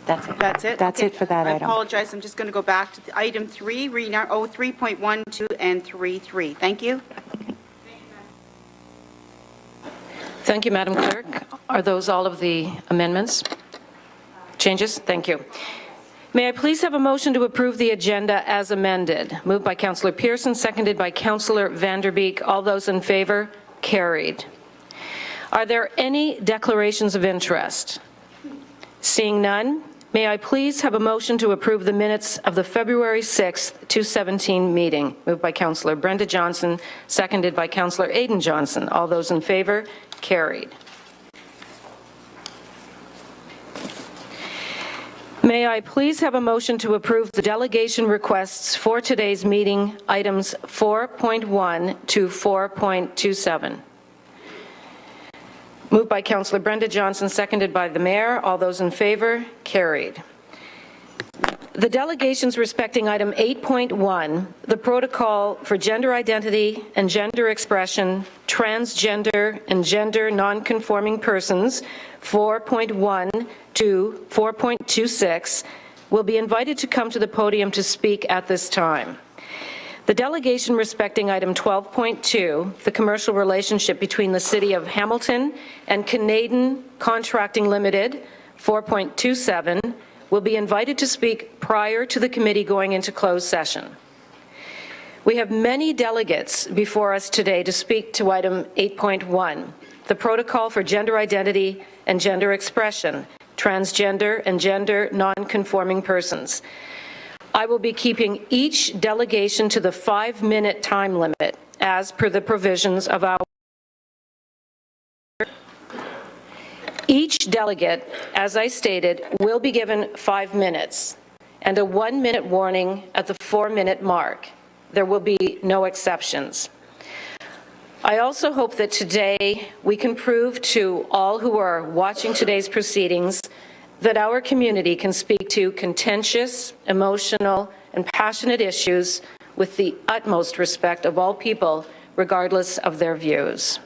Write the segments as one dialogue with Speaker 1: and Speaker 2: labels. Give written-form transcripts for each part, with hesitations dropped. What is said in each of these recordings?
Speaker 1: That's it.
Speaker 2: That's it?
Speaker 1: That's
Speaker 2: Okay.
Speaker 1: it for that
Speaker 2: I
Speaker 1: item.
Speaker 2: apologize. I'm just going to go back to item 3, 3.12 and 3.3. Thank you.
Speaker 3: Thank you, Madam Clerk. Are those all of the amendments? Changes? Thank you. May I please have a motion to approve the agenda as amended? Moved by Councillor Pearson, seconded by Councillor Vanderbeek. All those in favor? Carried. Are there any declarations of interest? Seeing none, may I please have a motion to approve the minutes of the February 6th, 2017 meeting? Moved by Councillor Brenda Johnson, seconded by Councillor Aidan Johnson. All those in favor? Carried. May I please have a motion to approve the delegation requests for today's meeting, items 4.1 to 4.27? Moved by Councillor Brenda Johnson, seconded by the Mayor. All those in favor? Carried. The delegations respecting item 8.1, the protocol for gender identity and gender expression, transgender and gender non-conforming persons, 4.1 to 4.26, will be invited to come to the podium to speak at this time. The delegation respecting item 12.2, the commercial relationship between the City of Hamilton and Canadian Contracting Limited, 4.27, will be invited to speak prior to the committee going into closed session. We have many delegates before us today to speak to item 8.1, the protocol for gender identity and gender expression, transgender and gender non-conforming persons. I will be keeping each delegation to the 5-minute time limit as per the provisions of our. Each delegate, as I stated, will be given 5 minutes and a 1-minute warning at the 4-minute mark. There will be no exceptions. I also hope that today we can prove to all who are watching today's proceedings that our community can speak to contentious, emotional, and passionate issues with the utmost respect of all people, regardless of their views.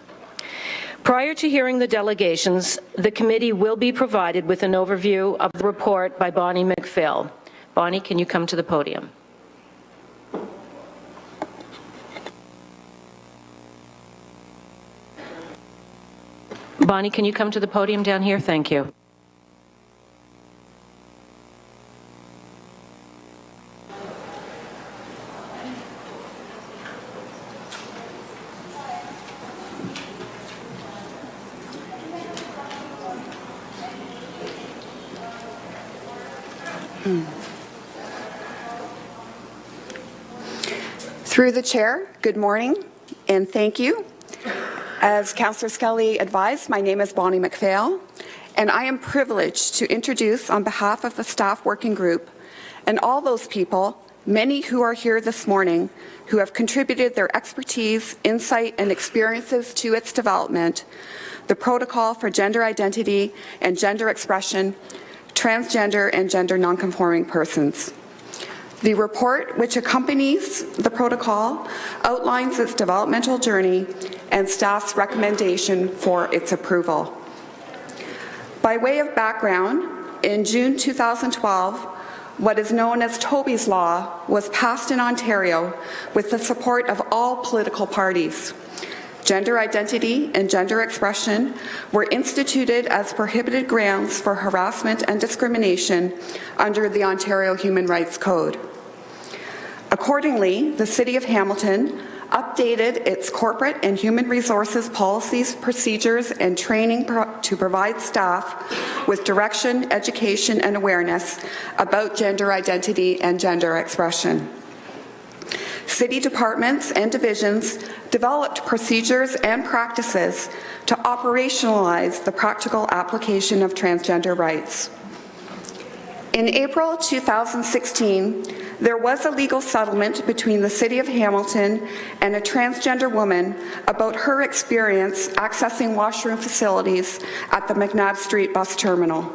Speaker 3: Prior to hearing the delegations, the committee will be provided with an overview of the report by Bonnie McPhail. Bonnie, can you come to the podium? Bonnie, can you come to the podium down here? Thank you.
Speaker 4: Through the chair, good morning and thank you. As Councillor Scully advised, my name is Bonnie McPhail, and I am privileged to introduce on behalf of the staff working group and all those people, many who are here this morning, who have contributed their expertise, insight, and experiences to its development, the protocol for gender identity and gender expression, transgender and gender nonconforming persons. The report, which accompanies the protocol, outlines its developmental journey and staff's recommendation for its approval. By way of background, in June 2012, what is known as Toby's Law was passed in Ontario with the support of all political parties. Gender identity and gender expression were instituted as prohibited grounds for harassment and discrimination under the Ontario Human Rights Code. Accordingly, the City of Hamilton updated its corporate and human resources policies, procedures, and training to provide staff with direction, education, and awareness about gender identity and gender expression. City departments and divisions developed procedures and practices to operationalize the practical application of transgender rights. In April 2016, there was a legal settlement between the City of Hamilton and a transgender woman about her experience accessing washroom facilities at the McNabb Street bus terminal.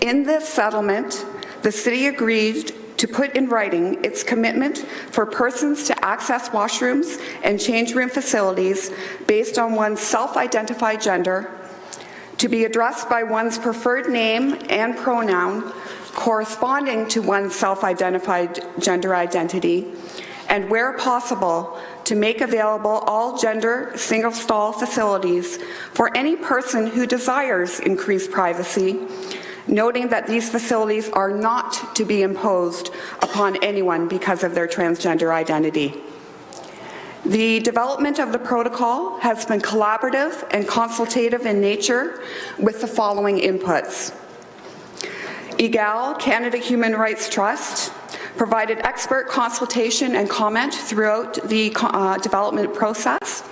Speaker 4: In this settlement, the City agreed to put in writing its commitment for persons to access washrooms and change room facilities based on one's self-identified gender, to be addressed by one's preferred name and pronoun corresponding to one's self-identified gender identity, and where possible, to make available all gender single-stall facilities for any person who desires increased privacy, noting that these facilities are not to be imposed upon anyone because of their transgender identity. The development of the protocol has been collaborative and consultative in nature with the following inputs. EGAL, Canada Human Rights Trust, provided expert consultation and comment throughout the development process.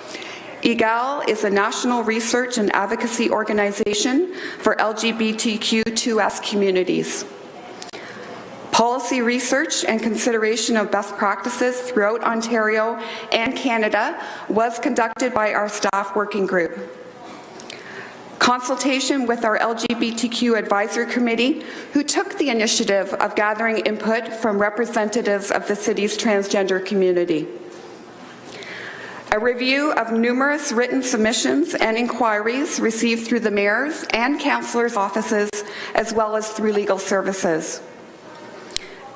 Speaker 4: EGAL is a national research and advocacy organization for LGBTQ2S communities. Policy research and consideration of best practices throughout Ontario and Canada was conducted by our staff working group. Consultation with our LGBTQ Advisory Committee, who took the initiative of gathering input from representatives of the city's transgender community. A review of numerous written submissions and inquiries received through the mayor's and councillors' offices, as well as through legal services.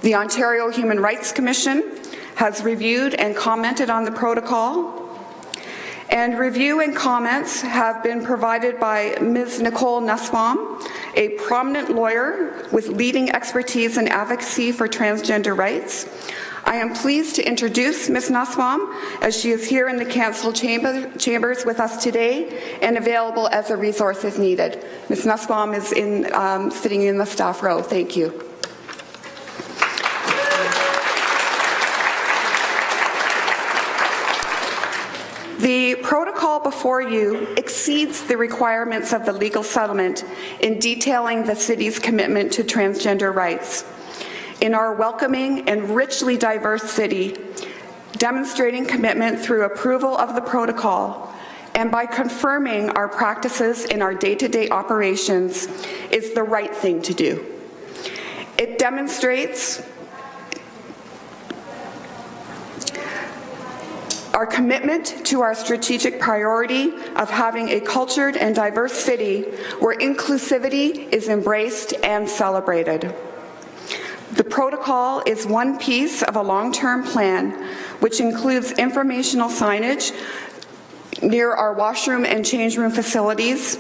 Speaker 4: The Ontario Human Rights Commission has reviewed and commented on the protocol, and review and comments have been provided by Ms. Nicole Nussbaum, a prominent lawyer with leading expertise in advocacy for transgender rights. I am pleased to introduce Ms. Nussbaum, as she is here in the council chambers with us today and available as a resource if needed. Ms. Nussbaum is sitting in the staff row. Thank you. The protocol before you exceeds the requirements of the legal settlement in detailing the city's commitment to transgender rights. In our welcoming and richly diverse city, demonstrating commitment through approval of the protocol and by confirming our practices in our day-to-day operations is the right thing to do. It demonstrates our commitment to our strategic priority of having a cultured and diverse city where inclusivity is embraced and celebrated. The protocol is one piece of a long-term plan which includes informational signage near our washroom and change room facilities,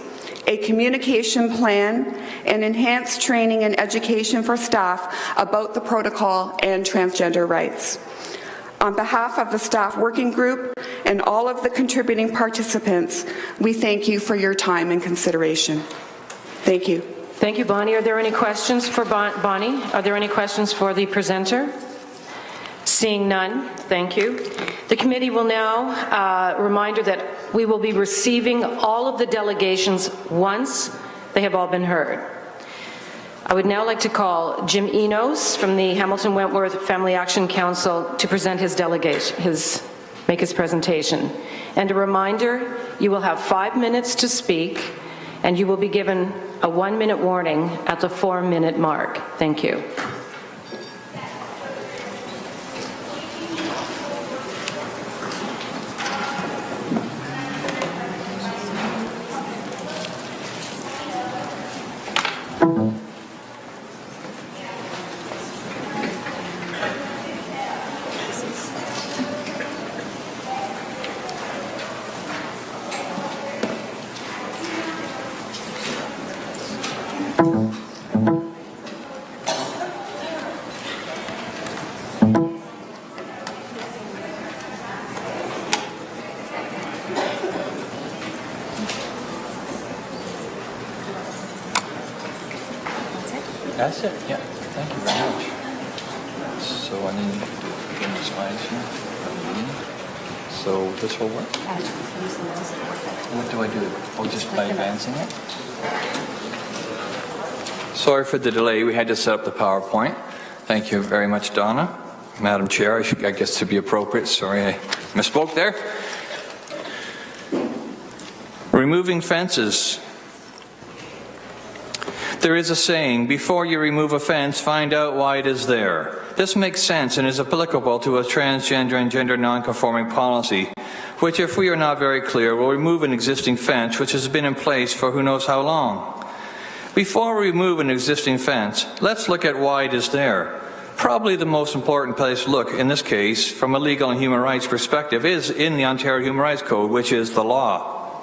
Speaker 4: a communication plan, and enhanced training and education for staff about the protocol and transgender rights. On behalf of the staff working group and all of the contributing participants, we thank you for your time and consideration. Thank you.
Speaker 3: Thank you, Bonnie. Are there any questions for Bonnie? Are there any questions for the presenter? Seeing none, thank you. The committee will now, reminder that we will be receiving all of the delegations once they have all been heard. I would now like to call Jim Enos from the Hamilton Wentworth Family Action Council to present his delegation, make his presentation. And a reminder, you will have 5 minutes to speak, and you will be given a 1-minute warning at the 4-minute mark. Thank you.
Speaker 1: That's it, yeah. Thank you very much. So I need to begin the slides here. So this will work? What do I do? Oh, just by advancing it? Sorry for the delay. We had to set up the PowerPoint. Thank you very much, Donna. Madam Chair, I guess to be appropriate. Sorry, I misspoke there. Removing fences. There is a saying, before you remove a fence, find out why it is there. This makes sense and is applicable to a transgender and gender non-conforming policy. which, if we are not very clear, will remove an existing fence which has been in place for who knows how long. Before we remove an existing fence, let's look at why it is there. Probably the most important place to look in this case, from a legal and human rights perspective, is in the Ontario Human Rights Code, which is the law.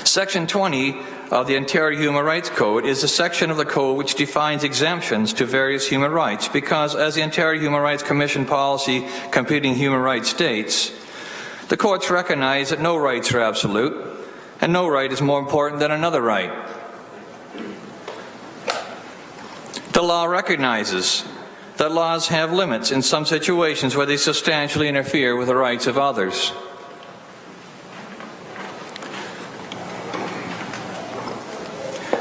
Speaker 1: Section 20 of the Ontario Human Rights Code is a section of the code which defines exemptions to various human rights because, as the Ontario Human Rights Commission policy computing human rights states, the courts recognize that no rights are absolute and no right is more important than another right. The law recognizes that laws have limits in some situations where they substantially interfere with the rights of others.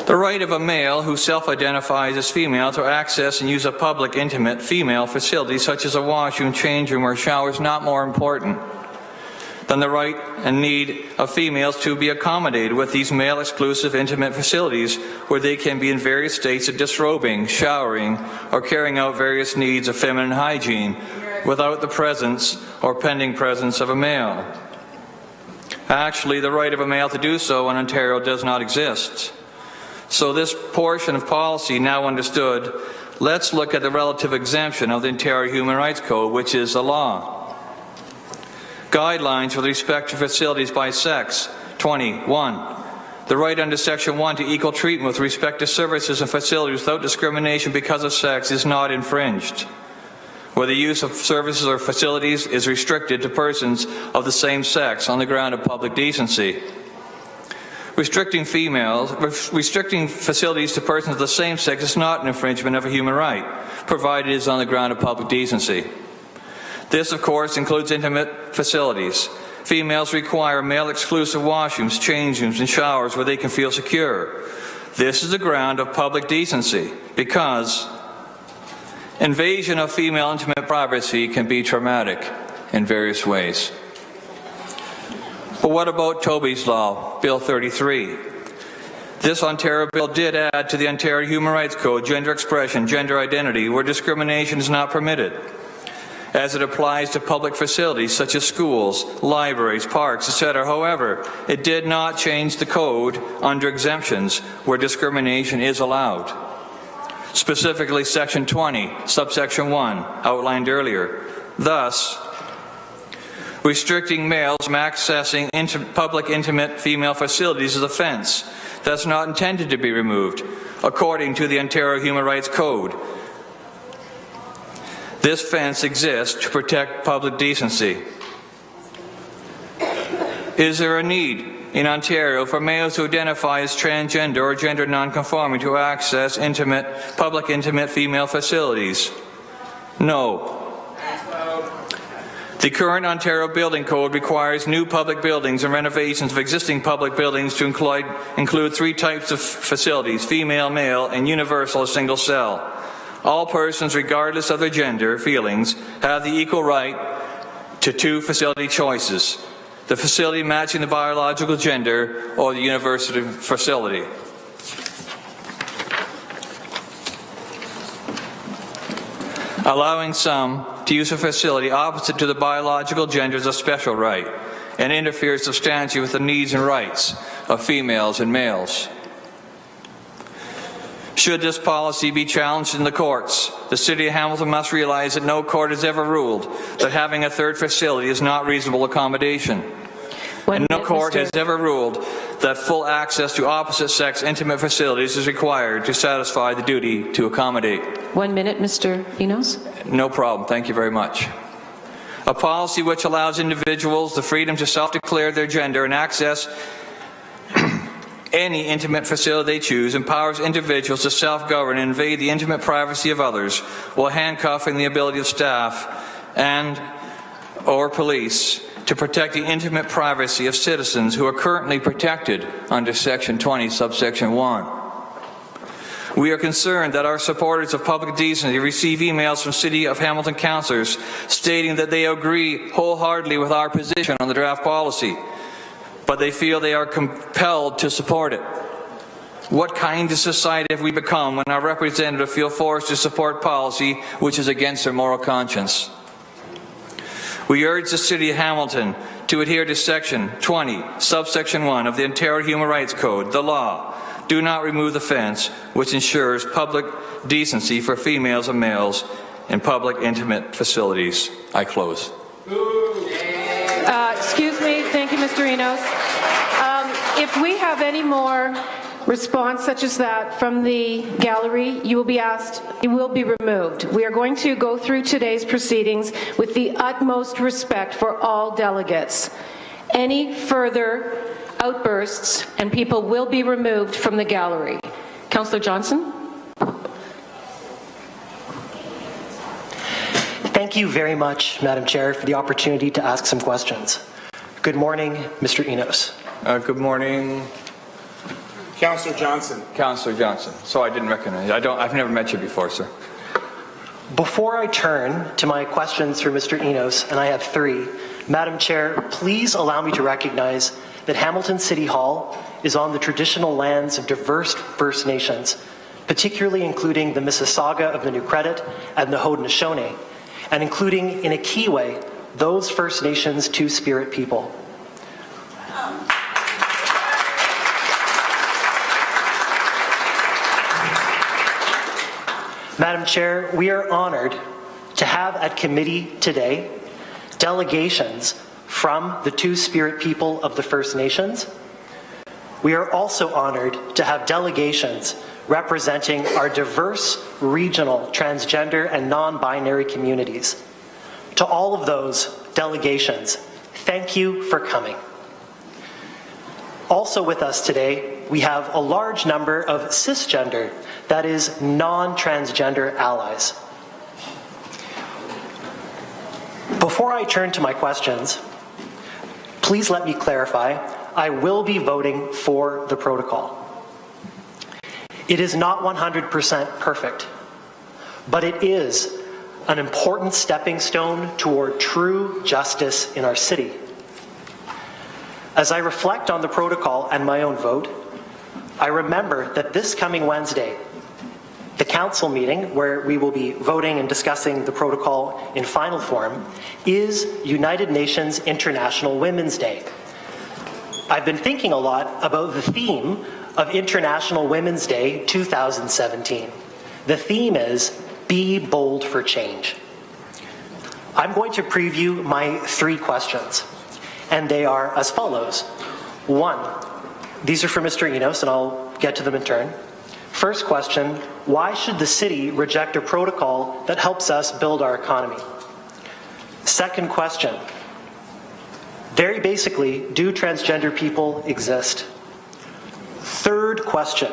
Speaker 1: The right of a male who self-identifies as female to access and use a public, intimate female facility such as a washroom, change room, or shower is not more important than the right and need of females to be accommodated with these male-exclusive intimate facilities where they can be in various states of disrobing, showering, or carrying out various needs of feminine hygiene without the presence or pending presence of a male. Actually, the right of a male to do so in Ontario does not exist. So this portion of policy now understood, let's look at the relative exemption of the Ontario Human Rights Code, which is the law. Guidelines with respect to facilities by sex. 21. The right under Section 1 to equal treatment with respect to services and facilities without discrimination because of sex is not infringed, where the use of services or facilities is restricted to persons of the same sex on the ground of public decency. Restricting facilities to persons of the same sex is not an infringement of a human right, provided it is on the ground of public decency. This, of course, includes intimate facilities. Females require male-exclusive washrooms, change rooms, and showers where they can feel secure. This is the ground of public decency because invasion of female intimate privacy can be traumatic in various ways. But what about Toby's Law, Bill 33? This Ontario bill did add to the Ontario Human Rights Code gender expression, gender identity, where discrimination is not permitted, as it applies to public facilities such as schools, libraries, parks, etc. However, it did not change the code under exemptions where discrimination is allowed. Specifically, Section 20, subsection 1, outlined earlier. Thus, restricting males from accessing public intimate female facilities is a offense that's not intended to be removed, according to the Ontario Human Rights Code. This fence exists to protect public decency. Is there a need in Ontario for males who identify as transgender or gender non-conforming to access public intimate female facilities? No. The current Ontario Building Code requires new public buildings and renovations of existing public buildings to include three types of facilities: female, male, and universal or single cell. All persons, regardless of their gender feelings, have the equal right to two facility choices: the facility matching the biological gender or the university facility. Allowing some to use a facility opposite to the biological gender is a special right and interferes substantially with the needs and rights of females and males. Should this policy be challenged in the courts, the City of Hamilton must realize that no court has ever ruled that having a third facility is not reasonable accommodation. And no court has ever ruled that full access to opposite-sex intimate facilities is required to satisfy the duty to accommodate.
Speaker 3: 1 minute, Mr. Enos.
Speaker 1: No problem. Thank you very much. A policy which allows individuals the freedom to self-declare their gender and access any intimate facility they choose empowers individuals to self-govern and invade the intimate privacy of others while handcuffing the ability of staff and or police to protect the intimate privacy of citizens who are currently protected under Section 20, subsection 1. We are concerned that our supporters of public decency receive emails from City of Hamilton councillors stating that they agree wholeheartedly with our position on the draft policy, but they feel they are compelled to support it. What kind of society have we become when our representatives feel forced to support policy which is against their moral conscience? We urge the City of Hamilton to adhere to Section 20, subsection 1 of the Ontario Human Rights Code, the law. Do not remove the fence, which ensures public decency for females and males in public intimate facilities. I close.
Speaker 3: Excuse me. Thank you, Mr. Enos. If we have any more response such as that from the gallery, you will be asked, you will be removed. We are going to go through today's proceedings with the utmost respect for all delegates. Any further outbursts and people will be removed from the gallery. Councillor Johnson.
Speaker 5: Thank you very much, Madam Chair, for the opportunity to ask some questions. Good morning, Mr. Enos.
Speaker 1: Good morning.
Speaker 6: Councillor Johnson.
Speaker 1: Councillor Johnson. So I didn't recognize you. I've never met you before, sir.
Speaker 5: Before I turn to my questions for Mr. Enos, and I have three, Madam Chair, please allow me to recognize that Hamilton City Hall is on the traditional lands of diverse First Nations, particularly including the Mississauga of the New Credit and the Haudenosaunee, and including in a key way those First Nations Two-Spirit people. Madam Chair, we are honored to have at committee today delegations from the Two-Spirit people of the First Nations. We are also honored to have delegations representing our diverse regional transgender and non-binary communities. To all of those delegations, thank you for coming. Also with us today, we have a large number of cisgender, that is, non-transgender allies. Before I turn to my questions, please let me clarify, I will be voting for the protocol. It is not 100% perfect, but it is an important stepping stone toward true justice in our city. As I reflect on the protocol and my own vote, I remember that this coming Wednesday, the council meeting where we will be voting and discussing the protocol in final form is United Nations International Women's Day. I've been thinking a lot about the theme of International Women's Day 2017. The theme is Be Bold for Change. I'm going to preview my three questions, and they are as follows. One, these are for Mr. Enos, and I'll get to them in turn. First question, why should the city reject a protocol that helps us build our economy? Second question, very basically, do transgender people exist? Third question,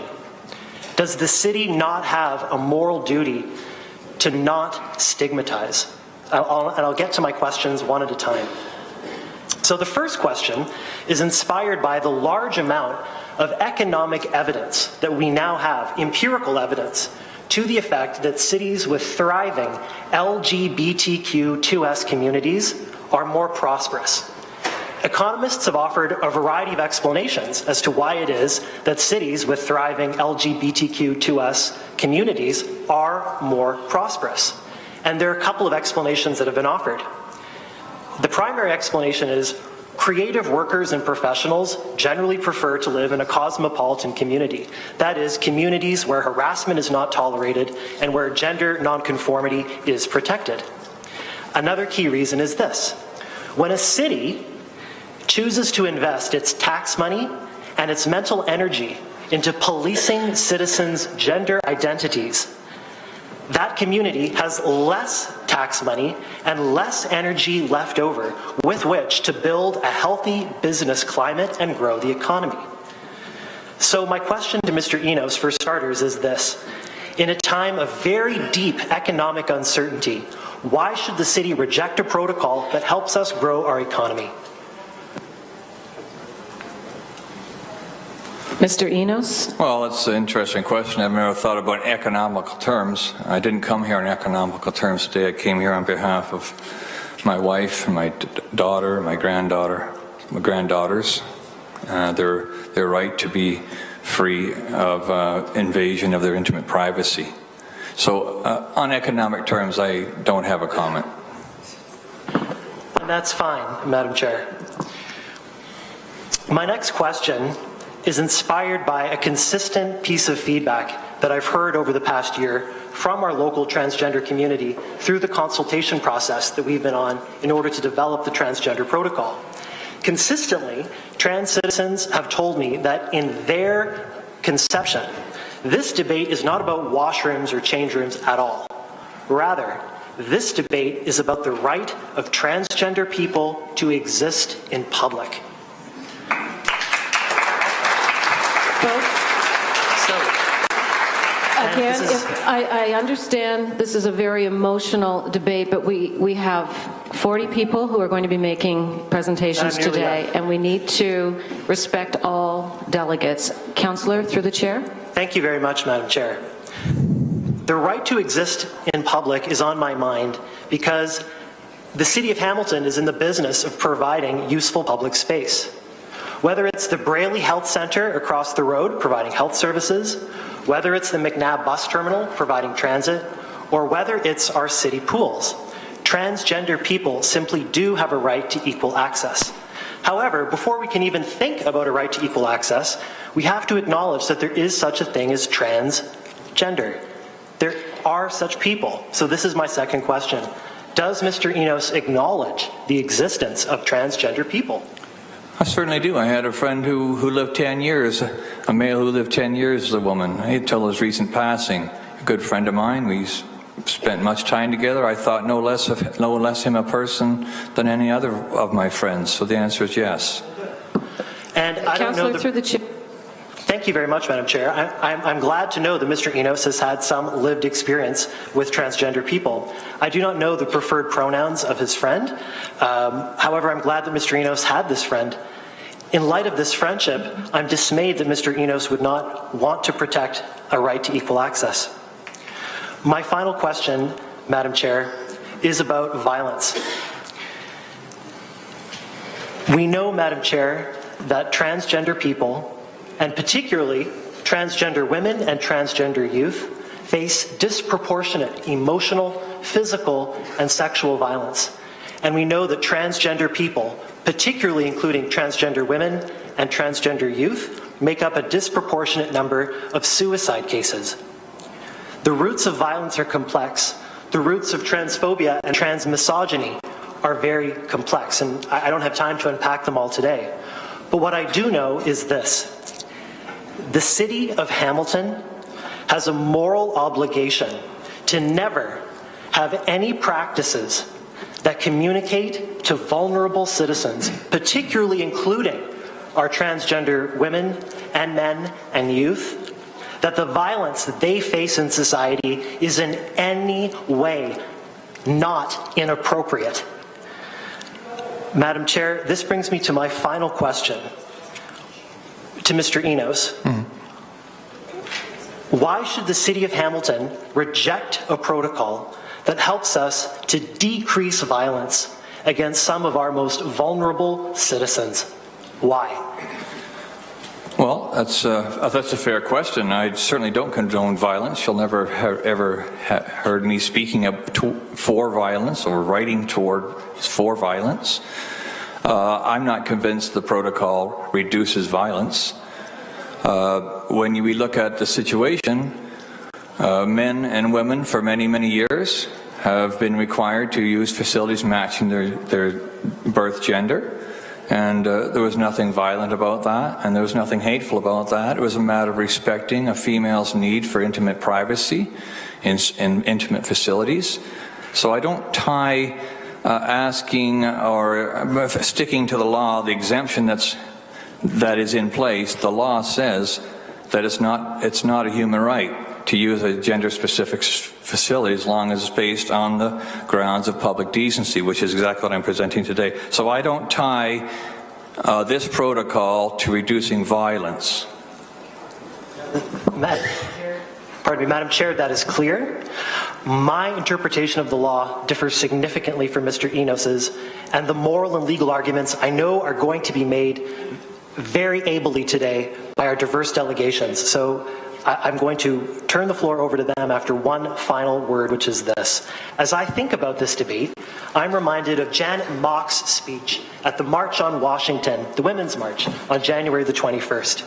Speaker 5: does the city not have a moral duty to not stigmatize? I'll get to my questions one at a time. So the first question is inspired by the large amount of economic evidence that we now have, empirical evidence, to the effect that cities with thriving LGBTQ2S communities are more prosperous. Economists have offered a variety of explanations as to why it is that cities with thriving LGBTQ2S communities are more prosperous. And there are a couple of explanations that have been offered. The primary explanation is creative workers and professionals generally prefer to live in a cosmopolitan community. That is, communities where harassment is not tolerated and where gender nonconformity is protected. Another key reason is this. When a city chooses to invest its tax money and its mental energy into policing citizens' gender identities, that community has less tax money and less energy left over with which to build a healthy business climate and grow the economy. So my question to Mr. Enos, for starters, is this. In a time of very deep economic uncertainty, why should the city reject a protocol that helps us grow our economy?
Speaker 3: Mr. Enos?
Speaker 1: Well, that's an interesting question. I've never thought about economical terms. I didn't come here in economical terms today. I came here on behalf of my wife, my daughter, my granddaughters. Their right to be free of invasion of their intimate privacy. So on economic terms, I don't have a comment.
Speaker 5: that's fine, Madam Chair. My next question is inspired by a consistent piece of feedback that I've heard over the past year from our local transgender community through the consultation process that we've been on in order to develop the transgender protocol. Consistently, trans citizens have told me that in their conception, this debate is not about washrooms or change rooms at all. Rather, this debate is about the right of transgender people to exist in public.
Speaker 3: Again, I understand this is a very emotional debate, but we have 40 people who are going to be making presentations today, and we need to respect all delegates. Councillor, through the chair.
Speaker 5: Thank you very much, Madam Chair. The right to exist in public is on my mind because the City of Hamilton is in the business of providing useful public space. Whether it's the Braley Health Centre across the road providing health services, whether it's the McNabb bus terminal providing transit, or whether it's our city pools, transgender people simply do have a right to equal access. However, before we can even think about a right to equal access, we have to acknowledge that there is such a thing as transgender. There are such people. So this is my second question. Does Mr. Enos acknowledge the existence of transgender people?
Speaker 1: I certainly do. I had a friend who lived 10 years, a male who lived 10 years as a woman, until his recent passing. A good friend of mine. We spent much time together. I thought no less him a person than any other of my friends. So the answer is yes.
Speaker 5: And I don't know
Speaker 3: through the chair.
Speaker 5: Thank you very much, Madam Chair. I'm glad to know that Mr. Enos has had some lived experience with transgender people. I do not know the preferred pronouns of his friend. However, I'm glad that Mr. Enos had this friend. In light of this friendship, I'm dismayed that Mr. Enos would not want to protect a right to equal access. My final question, Madam Chair, is about violence. We know, Madam Chair, that transgender people, and particularly transgender women and transgender youth, face disproportionate emotional, physical, and sexual violence. And we know that transgender people, particularly including transgender women and transgender youth, make up a disproportionate number of suicide cases. The roots of violence are complex. The roots of transphobia and transmisogyny are very complex, and I don't have time to unpack them all today. But what I do know is this. The City of Hamilton has a moral obligation to never have any practices that communicate to vulnerable citizens, particularly including our transgender women and men and youth, that the violence that they face in society is in any way not inappropriate. Madam Chair, this brings me to my final question to Mr. Enos. Why should the City of Hamilton reject a protocol that helps us to decrease violence against some of our most vulnerable citizens? Why?
Speaker 1: Well, that's a fair question. I certainly don't condone violence. You'll never ever heard me speaking up for violence or writing for violence. I'm not convinced the protocol reduces violence. When we look at the situation, men and women for many, many years have been required to use facilities matching their birth gender. And there was nothing violent about that, and there was nothing hateful about that. It was a matter of respecting a female's need for intimate privacy in intimate facilities. So I don't tie asking or sticking to the law, the exemption that is in place. The law says that it's not a human right to use a gender-specific facility as long as it's based on the grounds of public decency, which is exactly what I'm presenting today. So I don't tie this protocol to reducing violence.
Speaker 5: Madam Chair, that is clear. My interpretation of the law differs significantly from Mr. Enos's, and the moral and legal arguments I know are going to be made very ably today by our diverse delegations. So I'm going to turn the floor over to them after one final word, which is this. As I think about this debate, I'm reminded of Janet Mock's speech at the March on Washington, the Women's March, on January the 21st.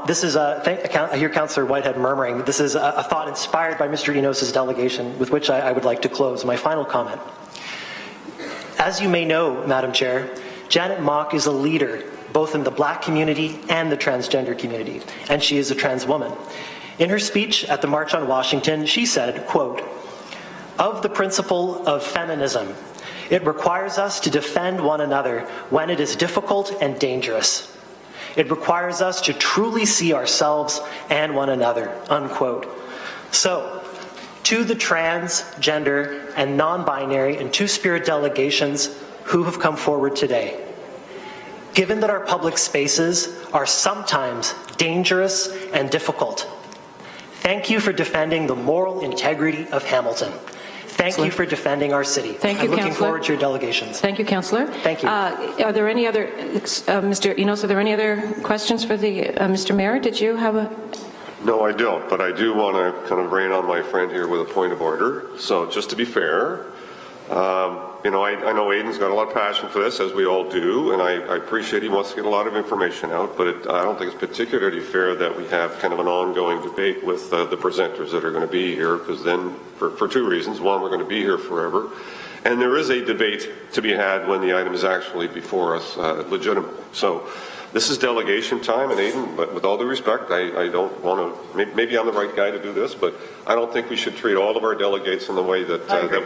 Speaker 5: This is I hear Councillor Whitehead murmuring. This is a thought inspired by Mr. Enos' delegation, with which I would like to close my final comment. As you may know, Madam Chair, Janet Mock is a leader both in the Black community and the transgender community, and she is a trans woman. In her speech at the March on Washington, she said, quote, "Of the principle of feminism, it requires us to defend one another when it is difficult and dangerous. It requires us to truly see ourselves and one another," unquote. So, to the trans, gender, and non-binary and two-spirit delegations who have come forward today, given that our public spaces are sometimes dangerous and difficult, thank you for defending the moral integrity of Hamilton. Thank you for defending our city.
Speaker 3: Thank you,
Speaker 5: I'm looking
Speaker 3: Councillor.
Speaker 5: forward to your delegations.
Speaker 3: Thank you, Councillor.
Speaker 5: Thank you.
Speaker 3: Are there any other, Mr. Enos, are there any other questions for the Mr. Mayor? Did you have a...
Speaker 7: No, I don't, but I do want to kind of rain on my friend here with a point of order. So just to be fair, I know Aidan's got a lot of passion for this, as we all do, and I appreciate he wants to get a lot of information out, but I don't think it's particularly fair that we have kind of an ongoing debate with the presenters that are going to be here, because then, for two reasons. One, we're going to be here forever, and there is a debate to be had when the item is actually before us legitimately. So this is delegation time, and Aidan, but with all due respect, I don't want to, maybe I'm the right guy to do this, but I don't think we should treat all of our delegates in the way that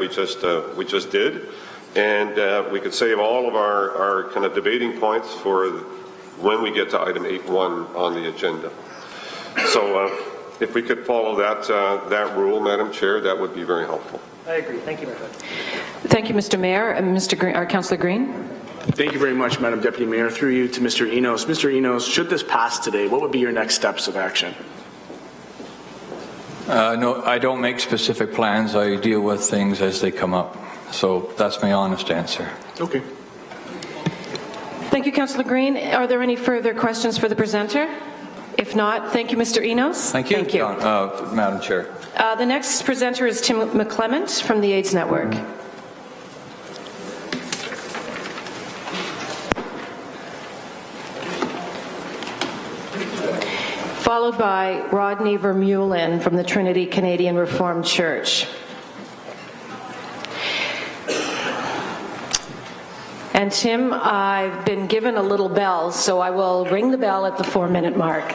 Speaker 7: we just did. And we could save all of our kind of debating points for when we get to item 8.1 on the agenda. So if we could follow that rule, Madam Chair, that would be very helpful.
Speaker 5: I agree. Thank you very much.
Speaker 3: Thank you, Mr. Mayor. Mr. Green, Councillor Green.
Speaker 8: Thank you very much, Madam Deputy Mayor. Through you to Mr. Enos. Mr. Enos, should this pass today, what would be your next steps of action?
Speaker 1: No, I don't make specific plans. I deal with things as they come up. So that's my honest answer.
Speaker 8: Okay.
Speaker 3: Thank you, Councillor Green. Are there any further questions for the presenter? If not, thank you, Mr. Enos.
Speaker 1: Thank you,
Speaker 3: Thank you.
Speaker 1: Madam Chair.
Speaker 3: The next presenter is Tim McClement from the AIDS Network. Followed by Rodney Veran from the Trinity Canadian Reformed Church. And Tim, I've been given a little bell, so I will ring the bell at the 4-minute mark.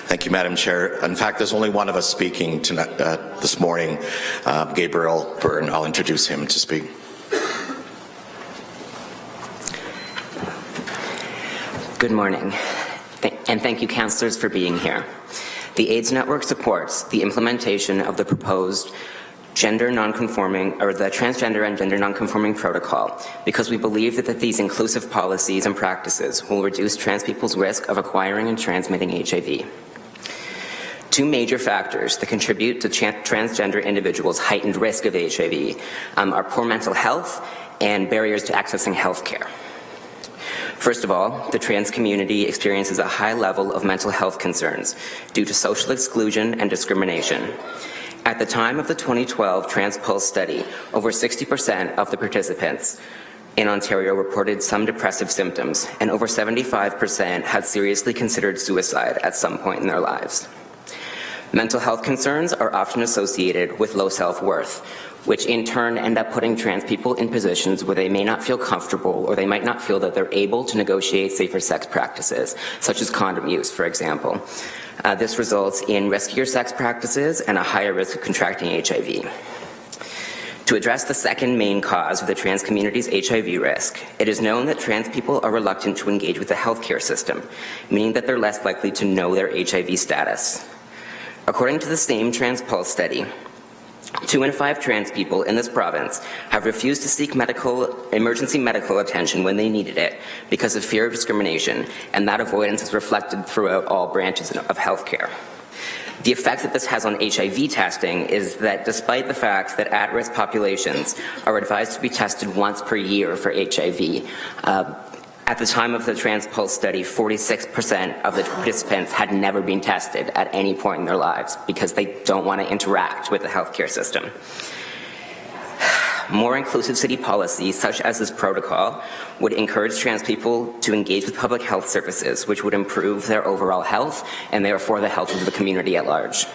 Speaker 9: Thank you, Madam Chair. In fact, there's only one of us speaking tonight, this morning, Gabriel Byrne. I'll introduce him to speak.
Speaker 10: Good morning, and thank you, councillors, for being here. The AIDS Network supports the implementation of the proposed gender non-conforming, or the transgender and gender non-conforming protocol, because we believe that these inclusive policies and practices will reduce trans people's risk of acquiring and transmitting HIV. Two major factors that contribute to transgender individuals' heightened risk of HIV are poor mental health and barriers to accessing health care. First of all, the trans community experiences a high level of mental health concerns due to social exclusion and discrimination. At the time of the 2012 Trans Pulse study, over 60% of the participants in Ontario reported some depressive symptoms, and over 75% had seriously considered suicide at some point in their lives. Mental health concerns are often associated with low self-worth, which in turn end up putting trans people in positions where they may not feel comfortable, or they might not feel that they're able to negotiate safer sex practices, such as condom use, for example. This results in riskier sex practices and a higher risk of contracting HIV. To address the second main cause of the trans community's HIV risk, it is known that trans people are reluctant to engage with the healthcare system, meaning that they're less likely to know their HIV status. According to the same Trans Pulse study, 2 in 5 trans people in this province have refused to seek emergency medical attention when they needed it because of fear of discrimination, and that avoidance is reflected throughout all branches of healthcare. The effect that this has on HIV testing is that despite the fact that at-risk populations are advised to be tested once per year for HIV, At the time of the TransPulse study, 46% of the participants had never been tested at any point in their lives because they don't want to interact with the healthcare system. More inclusive city policies, such as this protocol, would encourage trans people to engage with public health services, which would improve their overall health and therefore the health of the community at large.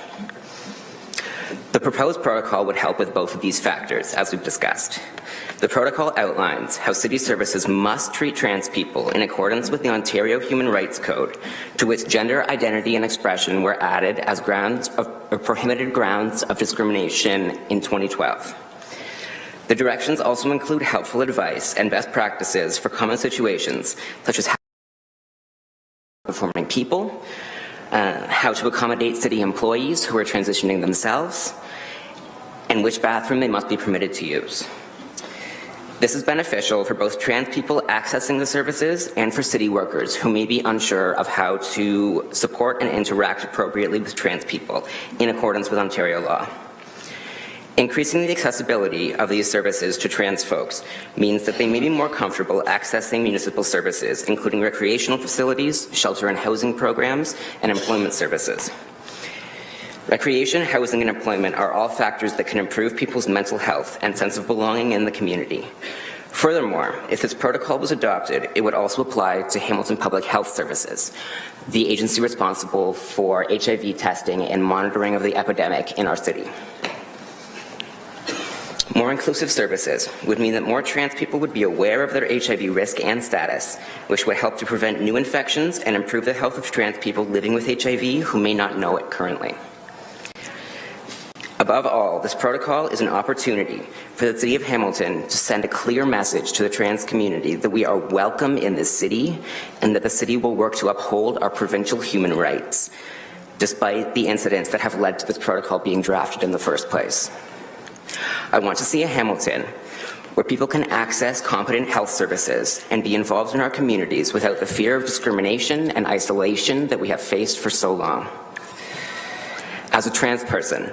Speaker 10: The proposed protocol would help with both of these factors, as we've discussed. The protocol outlines how city services must treat trans people in accordance with the Ontario Human Rights Code, to which gender identity and expression were added as prohibited grounds of discrimination in 2012. The directions also include helpful advice and best practices for common situations, such as how to performing people, how to accommodate city employees who are transitioning themselves, and which bathroom they must be permitted to use. This is beneficial for both trans people accessing the services and for city workers who may be unsure of how to support and interact appropriately with trans people in accordance with Ontario law. Increasing the accessibility of these services to trans folks means that they may be more comfortable accessing municipal services, including recreational facilities, shelter and housing programs, and employment services. Recreation, housing, and employment are all factors that can improve people's mental health and sense of belonging in the community. Furthermore, if this protocol was adopted, it would also apply to Hamilton Public Health Services, the agency responsible for HIV testing and monitoring of the epidemic in our city. More inclusive services would mean that more trans people would be aware of their HIV risk and status, which would help to prevent new infections and improve the health of trans people living with HIV who may not know it currently. Above all, this protocol is an opportunity for the City of Hamilton to send a clear message to the trans community that we are welcome in this city and that the city will work to uphold our provincial human rights, despite the incidents that have led to this protocol being drafted in the first place. I want to see a Hamilton where people can access competent health services and be involved in our communities without the fear of discrimination and isolation that we have faced for so long. As a trans person,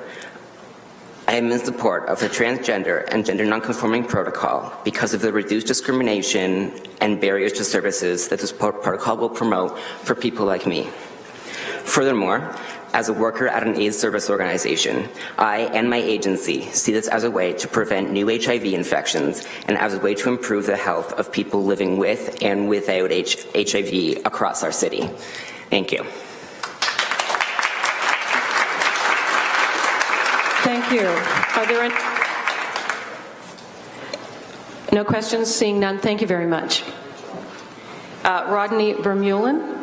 Speaker 10: I am in support of the Transgender and Gender Non-Conforming Protocol because of the reduced discrimination and barriers to services that this protocol will promote for people like me. Furthermore, as a worker at an AIDS service organization, I and my agency see this as a way to prevent new HIV infections and as a way to improve the health of people living with and without HIV across our city. Thank you.
Speaker 3: Thank you. Are there any? No questions? Seeing none, thank you very much. Rodney Veran.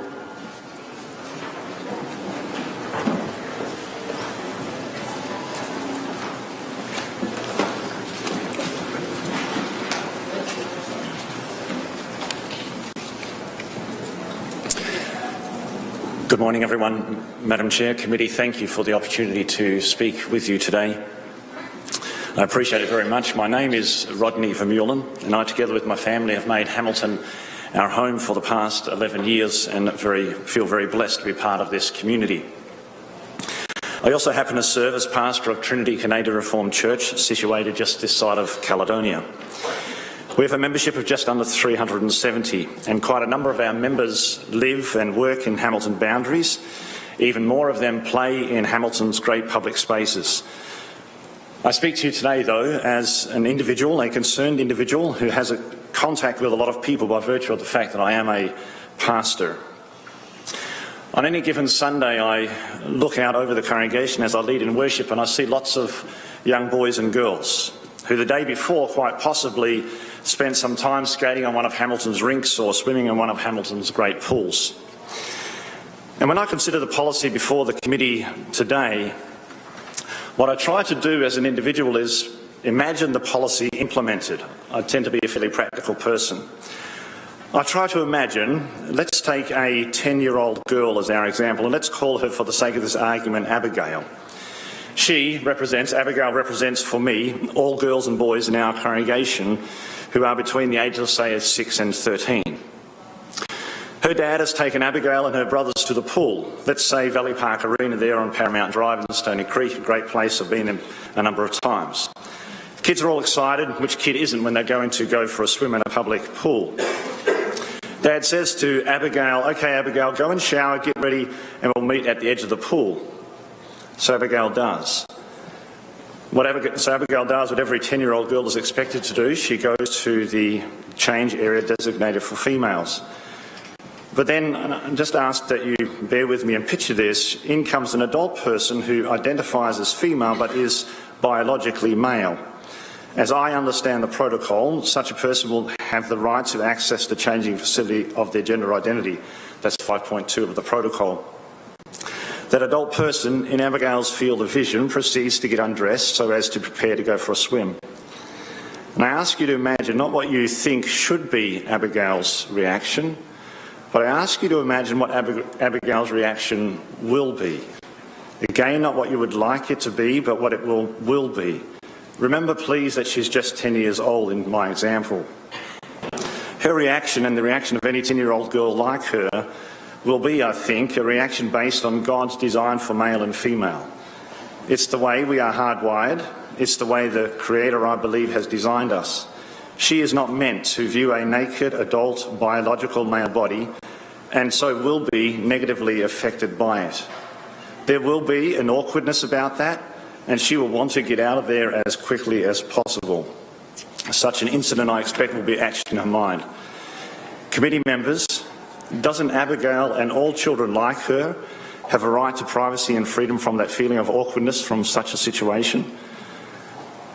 Speaker 11: Good morning, everyone. Madam Chair, Committee, thank you for the opportunity to speak with you today. I appreciate it very much. My name is Rodney Veran, and I, together with my family, have made Hamilton our home for the past 11 years and feel very blessed to be part of this community. I also happen to serve as pastor of Trinity Canadian Reformed Church, situated just this side of Caledonia. We have a membership of just under 370, and quite a number of our members live and work in Hamilton boundaries. Even more of them play in Hamilton's great public spaces. I speak to you today, though, as an individual, a concerned individual who has a contact with a lot of people by virtue of the fact that I am a pastor. On any given Sunday, I look out over the congregation as I lead in worship, and I see lots of young boys and girls who the day before quite possibly spent some time skating on one of Hamilton's rinks or swimming in one of Hamilton's great pools. And when I consider the policy before the committee today, what I try to do as an individual is imagine the policy implemented. I tend to be a fairly practical person. I try to imagine, let's take a 10-year-old girl as our example, and let's call her, for the sake of this argument, Abigail. Abigail represents for me all girls and boys in our congregation who are between the ages of, say, 6 and 13. Her dad has taken Abigail and her brothers to the pool. Let's say Valley Park Arena there on Paramount Drive in Stony Creek, a great place I've been in a number of times. The kids are all excited. Which kid isn't when they're going to go for a swim in a public pool? Dad says to Abigail, "Okay, Abigail, go and shower, get ready, and we'll meet at the edge of the pool." So Abigail does. So Abigail does what every 10-year-old girl is expected to do. She goes to the change area designated for females. But then, I just ask that you bear with me and picture this. In comes an adult person who identifies as female but is biologically male. As I understand the protocol, such a person will have the right to access the changing facility of their gender identity. That's 5.2 of the protocol. That adult person, in Abigail's field of vision, proceeds to get undressed so as to prepare to go for a swim. And I ask you to imagine not what you think should be Abigail's reaction, but I ask you to imagine what Abigail's reaction will be. Again, not what you would like it to be, but what it will be. Remember, please, that she's just 10 years old in my example. Her reaction, and the reaction of any 10-year-old girl like her, will be, I think, a reaction based on God's design for male and female. It's the way we are hardwired. It's the way the Creator, I believe, has designed us. She is not meant to view a naked, adult, biological male body, and so will be negatively affected by it. There will be an awkwardness about that, and she will want to get out of there as quickly as possible. Such an incident, I expect, will be etched in her mind. Committee members, doesn't Abigail and all children like her have a right to privacy and freedom from that feeling of awkwardness from such a situation?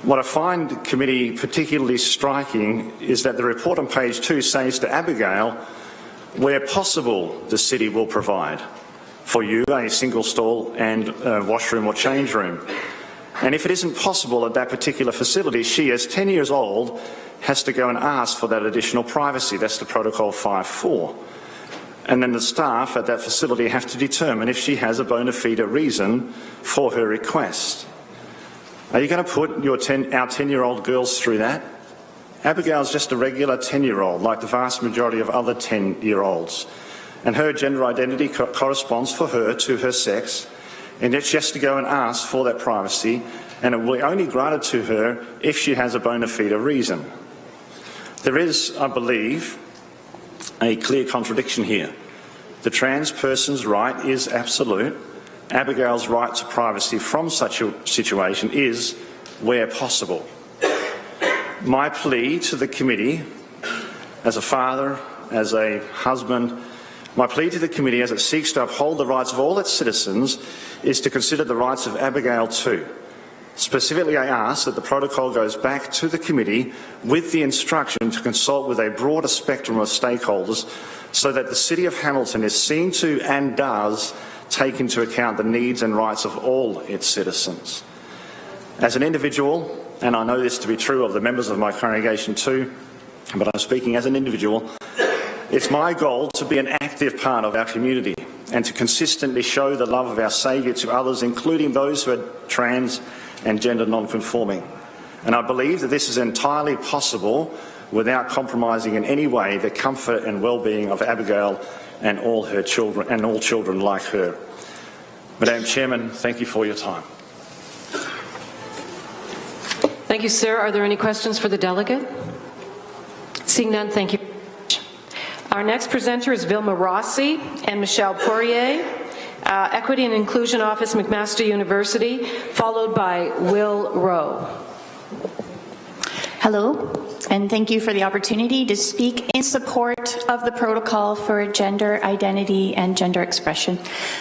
Speaker 11: What I find, committee, particularly striking is that the report on page 2 says to Abigail, where possible, the city will provide for you a single stall and washroom or change room. And if it isn't possible at that particular facility, she, as 10 years old, has to go and ask for that additional privacy. That's the protocol 5.4. And then the staff at that facility have to determine if she has a bona fide reason for her request. Are you going to put our 10-year-old girls through that? Abigail's just a regular 10-year-old, like the vast majority of other 10-year-olds. And her gender identity corresponds for her to her sex, and yet she has to go and ask for that privacy, and it will be only granted to her if she has a bona fide reason. There is, I believe, a clear contradiction here. The trans person's right is absolute. Abigail's right to privacy from such a situation is where possible. My plea to the committee, as a father, as a husband, my plea to the committee as it seeks to uphold the rights of all its citizens is to consider the rights of Abigail too. Specifically, I ask that the protocol goes back to the committee with the instruction to consult with a broader spectrum of stakeholders so that the City of Hamilton is seen to and does take into account the needs and rights of all its citizens. As an individual, and I know this to be true of the members of my congregation too, but I'm speaking as an individual, it's my goal to be an active part of our community and to consistently show the love of our Saviour to others, including those who are trans and gender non-conforming. And I believe that this is entirely possible without compromising in any way the comfort and well-being of Abigail and all her children, and all children like her. Madam Chairman, thank you for your time.
Speaker 3: Thank you, sir. Are there any questions for the delegate? Seeing none, thank you. Our next presenter is Vilma Rossi and Michelle Poirier, Equity and Inclusion Office, McMaster University, followed by Will Rowe.
Speaker 12: Hello, and thank you for the opportunity to speak in support of the protocol for gender identity and gender expression.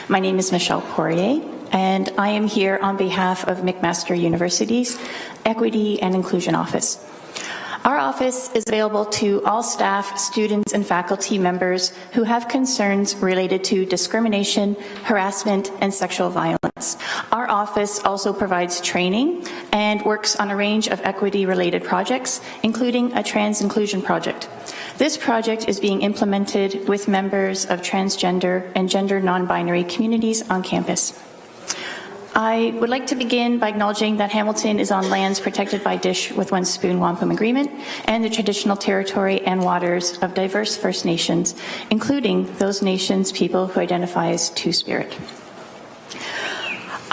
Speaker 12: My name is Michelle Poirier, and I am here on behalf of McMaster University's Equity and Inclusion Office. Our office is available to all staff, students, and faculty members who have concerns related to discrimination, harassment, and sexual violence. Our office also provides training and works on a range of equity-related projects, including a trans inclusion project. This project is being implemented with members of transgender and gender non-binary communities on campus. I would like to begin by acknowledging that Hamilton is on lands protected by Dish with One Spoon Wampum Agreement and the traditional territory and waters of diverse First Nations, including those nations people who identify as Two-Spirit.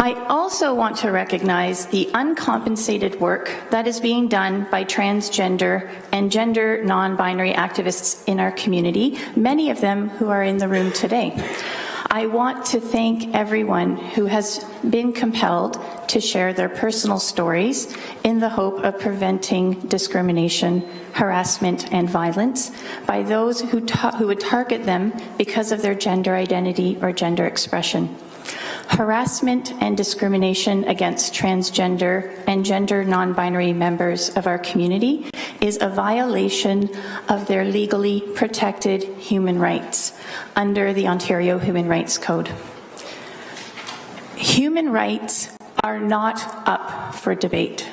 Speaker 12: I also want to recognize the uncompensated work that is being done by transgender and gender non-binary activists in our community, many of them who are in the room today. I want to thank everyone who has been compelled to share their personal stories in the hope of preventing discrimination, harassment, and violence by those who would target them because of their gender identity or gender expression. Harassment and discrimination against transgender and gender non-binary members of our community is a violation of their legally protected human rights under the Ontario Human Rights Code. Human rights are not up for debate.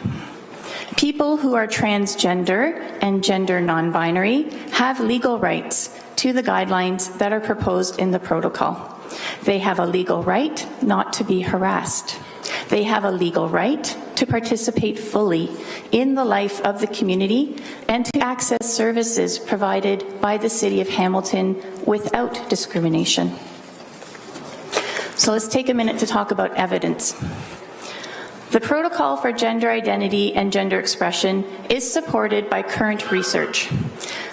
Speaker 12: People who are transgender and gender non-binary have legal rights to the guidelines that are proposed in the protocol. They have a legal right not to be harassed. They have a legal right to participate fully in the life of the community and to access services provided by the City of Hamilton without discrimination. So let's take a minute to talk about evidence. The Protocol for Gender Identity and Gender Expression is supported by current research.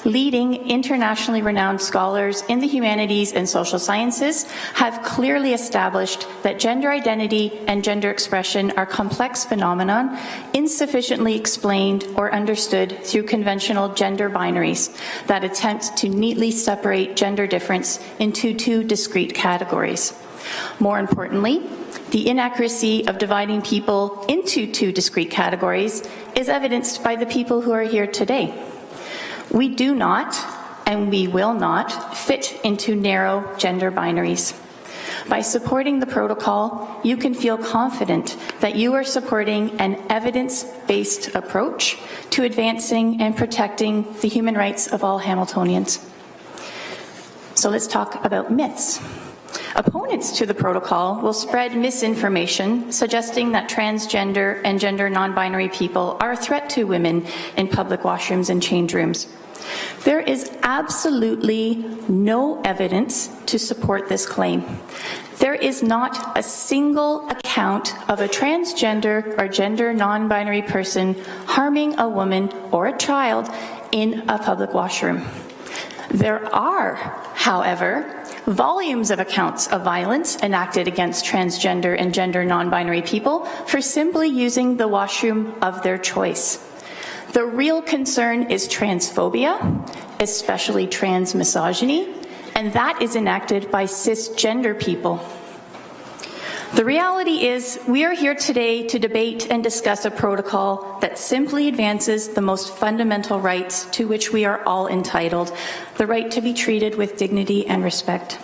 Speaker 12: Leading internationally renowned scholars in the humanities and social sciences have clearly established that gender identity and gender expression are complex phenomena insufficiently explained or understood through conventional gender binaries that attempt to neatly separate gender difference into two discrete categories. More importantly, the inaccuracy of dividing people into two discrete categories is evidenced by the people who are here today. We do not, and we will not, fit into narrow gender binaries. By supporting the protocol, you can feel confident that you are supporting an evidence-based approach to advancing and protecting the human rights of all Hamiltonians. So let's talk about myths. Opponents to the protocol will spread misinformation suggesting that transgender and gender non-binary people are a threat to women in public washrooms and change rooms. There is absolutely no evidence to support this claim. There is not a single account of a transgender or gender non-binary person harming a woman or a child in a public washroom. There are, however, volumes of accounts of violence enacted against transgender and gender non-binary people for simply using the washroom of their choice. The real concern is transphobia, especially trans misogyny, and that is enacted by cisgender people. The reality is, we are here today to debate and discuss a protocol that simply advances the most fundamental rights to which we are all entitled, the right to be treated with dignity and respect.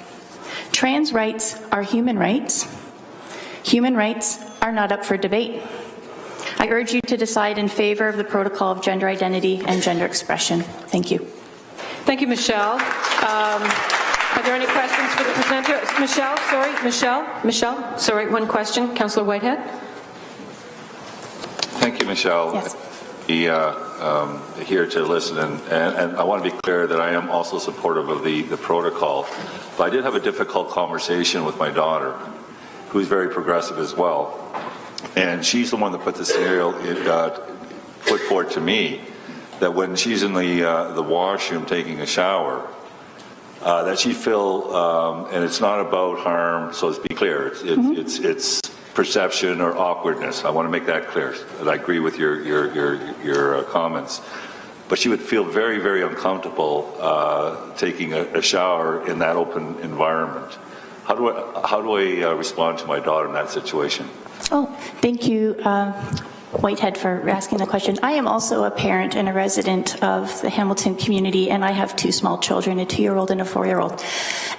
Speaker 12: Trans rights are human rights. Human rights are not up for debate. I urge you to decide in favor of the Protocol of Gender Identity and Gender Expression. Thank you.
Speaker 3: Thank you, Michelle. Are there any questions for the presenter? Michelle, sorry, one question. Councillor Whitehead.
Speaker 13: Thank you, Michelle.
Speaker 12: Yes.
Speaker 13: Here to listen, and I want to be clear that I am also supportive of the protocol, but I did have a difficult conversation with my daughter, who's very progressive as well, and she's the one that put the scenario put forward to me that when she's in the washroom taking a shower, that she feel, and it's not about harm, so let's be clear, it's perception or awkwardness. I want to make that clear. And I agree with your comments. But she would feel very, very uncomfortable taking a shower in that open environment. How do I respond to my daughter in that situation?
Speaker 12: Oh, thank you, Whitehead, for asking the question. I am also a parent and a resident of the Hamilton community, and I have two small children, a 2-year-old and a 4-year-old.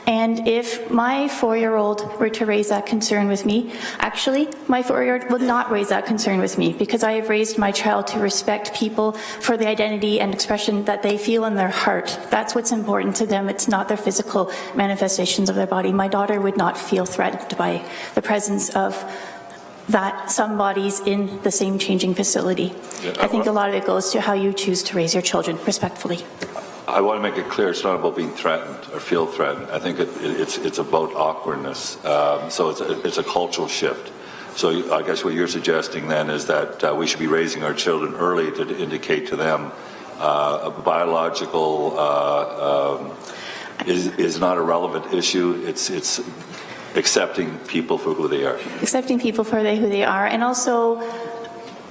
Speaker 12: And if my 4-year-old were to raise that concern with me, actually, my 4-year-old would not raise that concern with me, because I have raised my child to respect people for the identity and expression that they feel in their heart. That's what's important to them. It's not their physical manifestations of their body. My daughter would not feel threatened by the presence of that somebody's in the same changing facility. Yeah, I think a lot of it goes to how you choose to raise your children, respectfully.
Speaker 13: I want to make it clear it's not about being threatened or feel threatened. I think it's about awkwardness. So it's a cultural shift. So I guess what you're suggesting then is that we should be raising our children early to indicate to them a biological is not a relevant issue. It's accepting people for who they are.
Speaker 12: Accepting people for who they are, and also,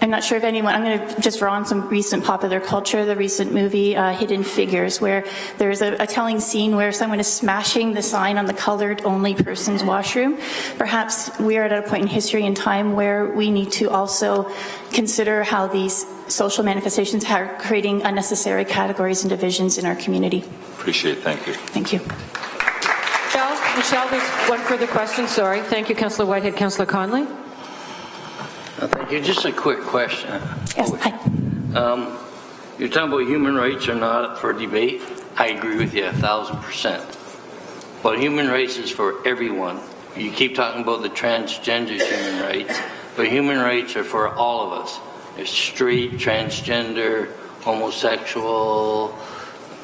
Speaker 12: I'm not sure if anyone, I'm going to just draw on some recent popular culture, the recent movie Hidden Figures, where there's a telling scene where someone is smashing the sign on the colored only person's washroom. Perhaps we are at a point in history and time where we need to also consider how these social manifestations are creating unnecessary categories and divisions in our community.
Speaker 13: Appreciate it. Thank you.
Speaker 12: Thank you.
Speaker 3: Michelle, there's one further question. Sorry. Thank you, Councillor Whitehead. Councillor Conley.
Speaker 14: Thank you. Just a quick question.
Speaker 12: Yes. Hi.
Speaker 14: You're talking about human rights are not up for debate. I agree with you 1,000%. But human rights is for everyone. You keep talking about the transgender human rights, but human rights are for all of us. There's straight, transgender, homosexual,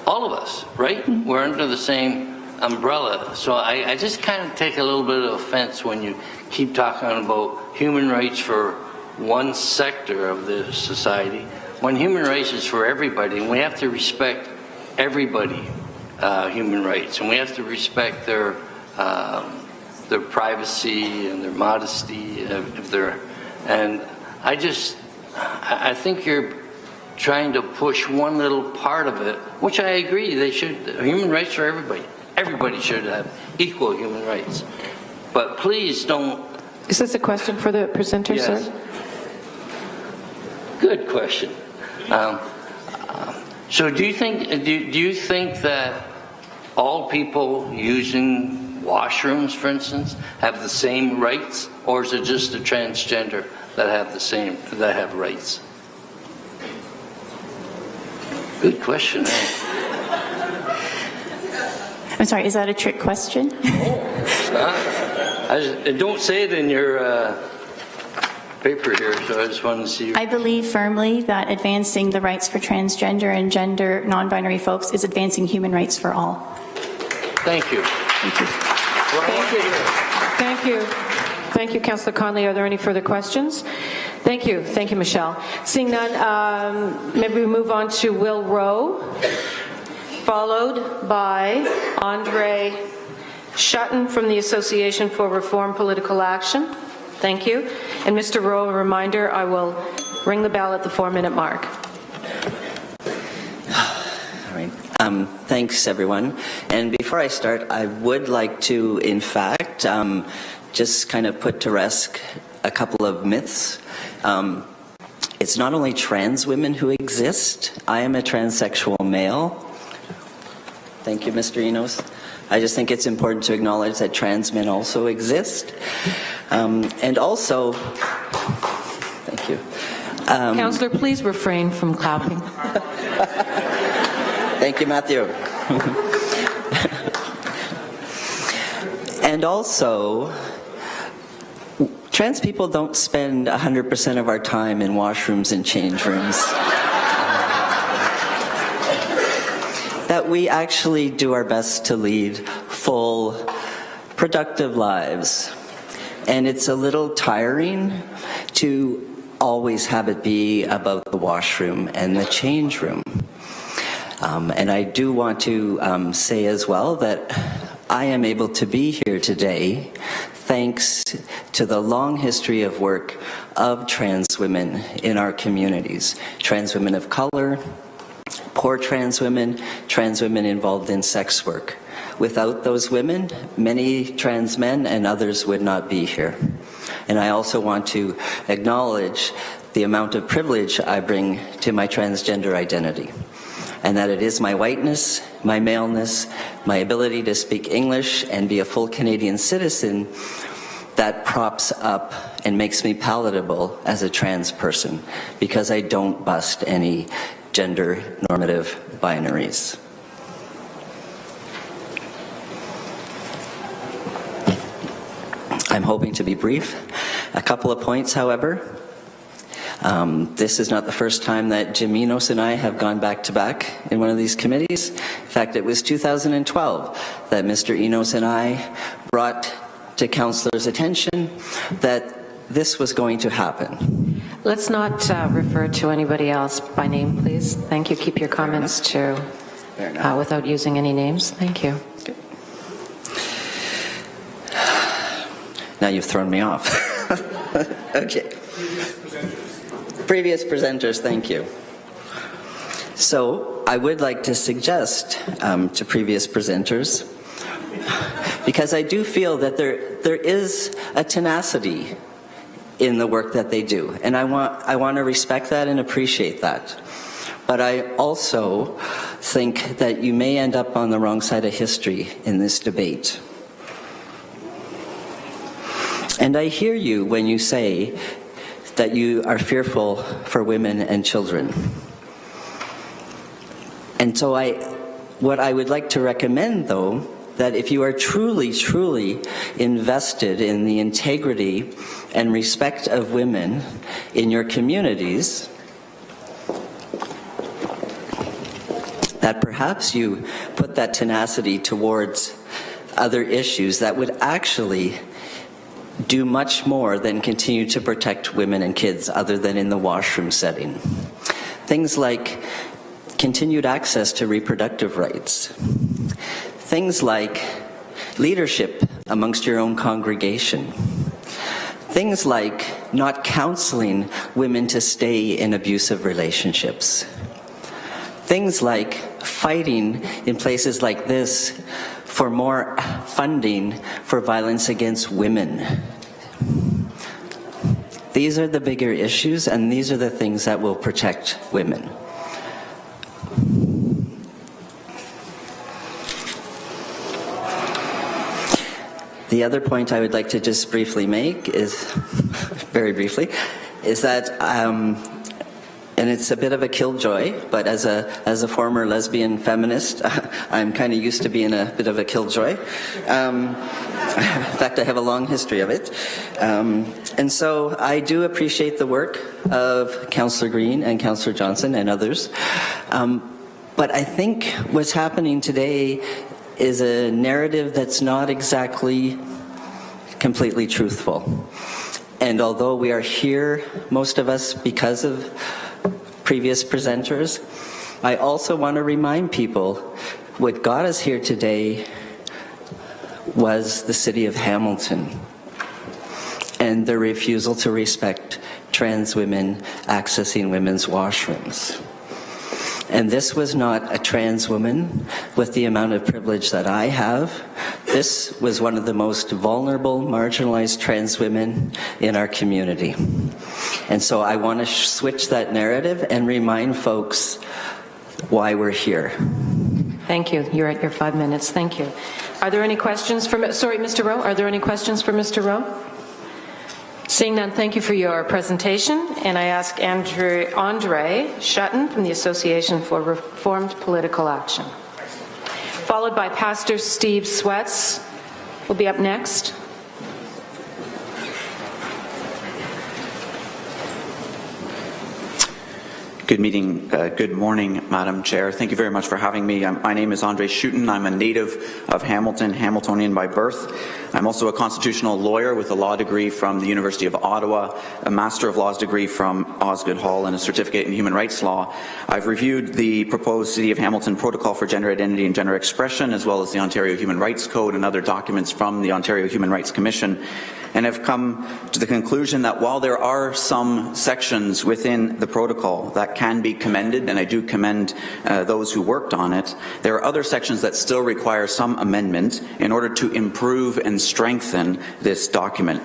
Speaker 14: all of us, right? Mm-hmm. We're under the same umbrella. So I just kind of take a little bit of offense when you keep talking about human rights for one sector of the society, when human rights is for everybody, and we have to respect everybody, human rights, and we have to respect their privacy and their modesty, and I think you're trying to push one little part of it, which I agree, they should, human rights for everybody. Everybody should have equal human rights. But please don't...
Speaker 3: Is this a question for the presenter,
Speaker 14: yes.
Speaker 3: sir?
Speaker 14: Good question. So do you think that all people using washrooms, for instance, have the same rights, or is it just the transgender that have rights? Good question.
Speaker 12: I'm sorry, is that a trick question?
Speaker 14: No, it's not. Don't say it in your paper here, so I just wanted to see.
Speaker 12: I believe firmly that advancing the rights for transgender and gender non-binary folks is advancing human rights for all.
Speaker 14: Thank you.
Speaker 12: Thank you.
Speaker 3: Thank you. Thank you, Councillor Conley. Are there any further questions? Thank you. Thank you, Michelle. Seeing none, maybe we move on to Will Rowe, followed by Andre Schutten from the Association for Reform Political Action. Thank you. And Mr. Rowe, a reminder, I will ring the bell at the 4-minute mark.
Speaker 15: All right. Thanks, everyone. And before I start, I would like to, in fact, just kind of put to rest a couple of myths. It's not only trans women who exist. I am a transsexual male. Thank you, Mr. Enos. I just think it's important to acknowledge that trans men also exist. And also, thank you.
Speaker 3: Councillor, please refrain from clapping.
Speaker 15: Thank you, Matthew. And also, trans people don't spend 100% of our time in washrooms and change rooms. That we actually do our best to lead full, productive lives. And it's a little tiring to always have it be about the washroom and the change room. And I do want to say as well that I am able to be here today thanks to the long history of work of trans women in our communities. Trans women of color, poor trans women involved in sex work. Without those women, many trans men and others would not be here. And I also want to acknowledge the amount of privilege I bring to my transgender identity, and that it is my whiteness, my maleness, my ability to speak English and be a full Canadian citizen that props up and makes me palatable as a trans person, because I don't bust any gender normative binaries. I'm hoping to be brief. A couple of points, however. This is not the first time that Jim Enos and I have gone back to back in one of these committees. In fact, it was 2012 that Mr. Enos and I brought to councillors' attention that this was going to happen.
Speaker 3: Let's not refer to anybody else by name, please. Thank you. Keep your comments to without using any names. Thank you.
Speaker 15: Okay. Now you've thrown me off. Okay. Previous presenters, thank you. So I would like to suggest to previous presenters, because I do feel that there is a tenacity in the work that they do, and I want to respect that and appreciate that. But I also think that you may end up on the wrong side of history in this debate. And I hear you when you say that you are fearful for women and children. And so what I would like to recommend, though, that if you are truly, truly invested in the integrity and respect of women in your communities, that perhaps you put that tenacity towards other issues that would actually do much more than continue to protect women and kids other than in the washroom setting. Things like continued access to reproductive rights. Things like leadership amongst your own congregation. Things like not counseling women to stay in abusive relationships. Things like fighting in places like this for more funding for violence against women. These are the bigger issues, and these are the things that will protect women. The other point I would like to just briefly make is, very briefly, is that, and it's a bit of a killjoy, but as a former lesbian feminist, I'm kind of used to being a bit of a killjoy. In fact, I have a long history of it. And so I do appreciate the work of Councillor Green and Councillor Johnson and others. But I think what's happening today is a narrative that's not exactly completely truthful. And although we are here, most of us, because of previous presenters, I also want to remind people what got us here today was the city of Hamilton and their refusal to respect trans women accessing women's washrooms. And this was not a trans woman with the amount of privilege that I have. This was one of the most vulnerable, marginalized trans women in our community. And so I want to switch that narrative and remind folks why we're here.
Speaker 3: Thank you. You're at your 5 minutes. Thank you. Are there any questions for, sorry, Mr. Rowe, are there any questions for Mr. Rowe? Seeing none, thank you for your presentation. And I ask Andre Schutten from the Association for Reformed Political Action. Followed by Pastor Steve Swatz will be up next.
Speaker 16: Good morning, Madam Chair. Thank you very much for having me. My name is Andre Schutten. I'm a native of Hamilton, Hamiltonian by birth. I'm also a constitutional lawyer with a law degree from the University of Ottawa, a Master of Laws degree from Osgoode Hall, and a certificate in human rights law. I've reviewed the proposed City of Hamilton Protocol for Gender Identity and Gender Expression, as well as the Ontario Human Rights Code and other documents from the Ontario Human Rights Commission, and have come to the conclusion that while there are some sections within the protocol that can be commended, and I do commend those who worked on it, there are other sections that still require some amendment in order to improve and strengthen this document.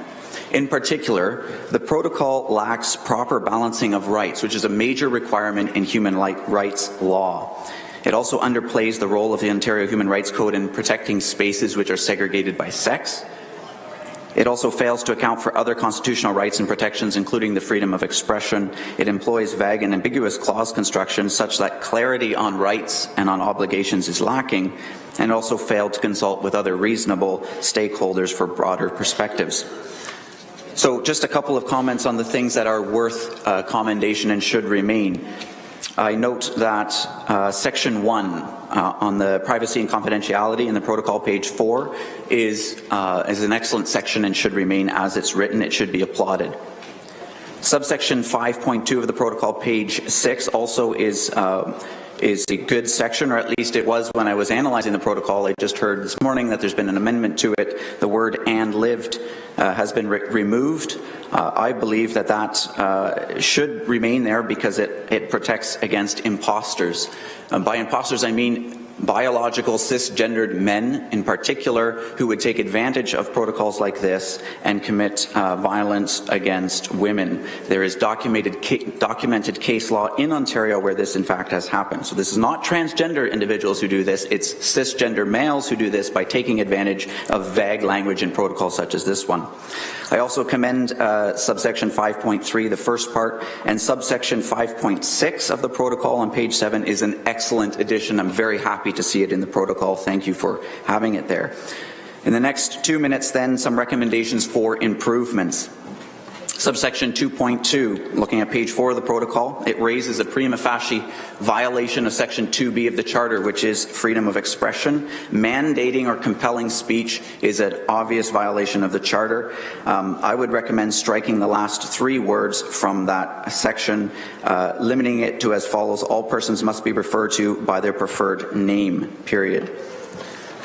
Speaker 16: In particular, the protocol lacks proper balancing of rights, which is a major requirement in human rights law. It also underplays the role of the Ontario Human Rights Code in protecting spaces which are segregated by sex. It also fails to account for other constitutional rights and protections, including the freedom of expression. It employs vague and ambiguous clause construction such that clarity on rights and on obligations is lacking, and also failed to consult with other reasonable stakeholders for broader perspectives. So just a couple of comments on the things that are worth commendation and should remain. I note that Section 1 on the privacy and confidentiality in the protocol, page 4, is an excellent section and should remain as it's written. It should be applauded. Subsection 5.2 of the protocol, page 6, also is a good section, or at least it was when I was analyzing the protocol. I just heard this morning that there's been an amendment to it. The word "and lived" has been removed. I believe that should remain there because it protects against imposters. By imposters, I mean biological cisgendered men in particular who would take advantage of protocols like this and commit violence against women. There is documented case law in Ontario where this in fact has happened. So this is not transgender individuals who do this, it's cisgender males who do this by taking advantage of vague language in protocols such as this one. I also commend subsection 5.3, the first part, and subsection 5.6 of the protocol on page 7 is an excellent addition. I'm very happy to see it in the protocol. Thank you for having it there. In the next 2 minutes then, some recommendations for improvements. Subsection 2.2, looking at page 4 of the protocol, it raises a prima facie violation of section 2B of the Charter, which is freedom of expression. Mandating or compelling speech is an obvious violation of the Charter. I would recommend striking the last 3 words from that section, limiting it to as follows: all persons must be referred to by their preferred name, period.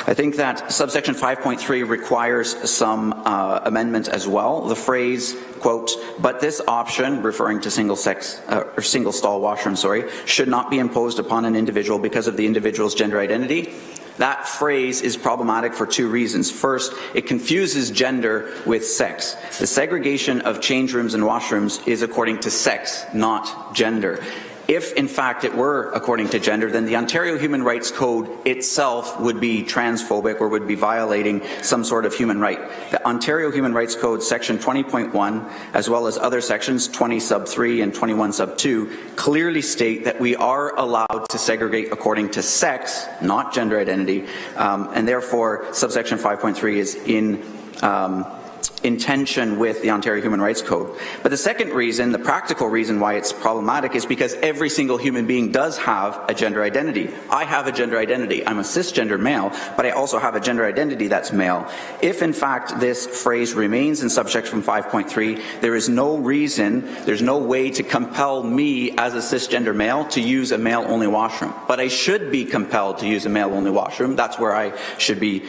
Speaker 16: I think that subsection 5.3 requires some amendment as well. The phrase, quote, "but this option," referring to single stall washroom, should not be imposed upon an individual because of the individual's gender identity. That phrase is problematic for 2 reasons. First, it confuses gender with sex. The segregation of change rooms and washrooms is according to sex, not gender. If, in fact, it were according to gender, then the Ontario Human Rights Code itself would be transphobic or would be violating some sort of human right. The Ontario Human Rights Code, section 20.1, as well as other sections, 20 sub 3 and 21 sub 2, clearly state that we are allowed to segregate according to sex, not gender identity, and therefore subsection 5.3 is in tension with the Ontario Human Rights Code. But the second reason, the practical reason why it's problematic, is because every single human being does have a gender identity. I have a gender identity. I'm a cisgender male, but I also have a gender identity that's male. If in fact this phrase remains in subsection 5.3, there is no reason, there's no way to compel me as a cisgender male to use a male-only washroom. But I should be compelled to use a male-only washroom. That's where I should be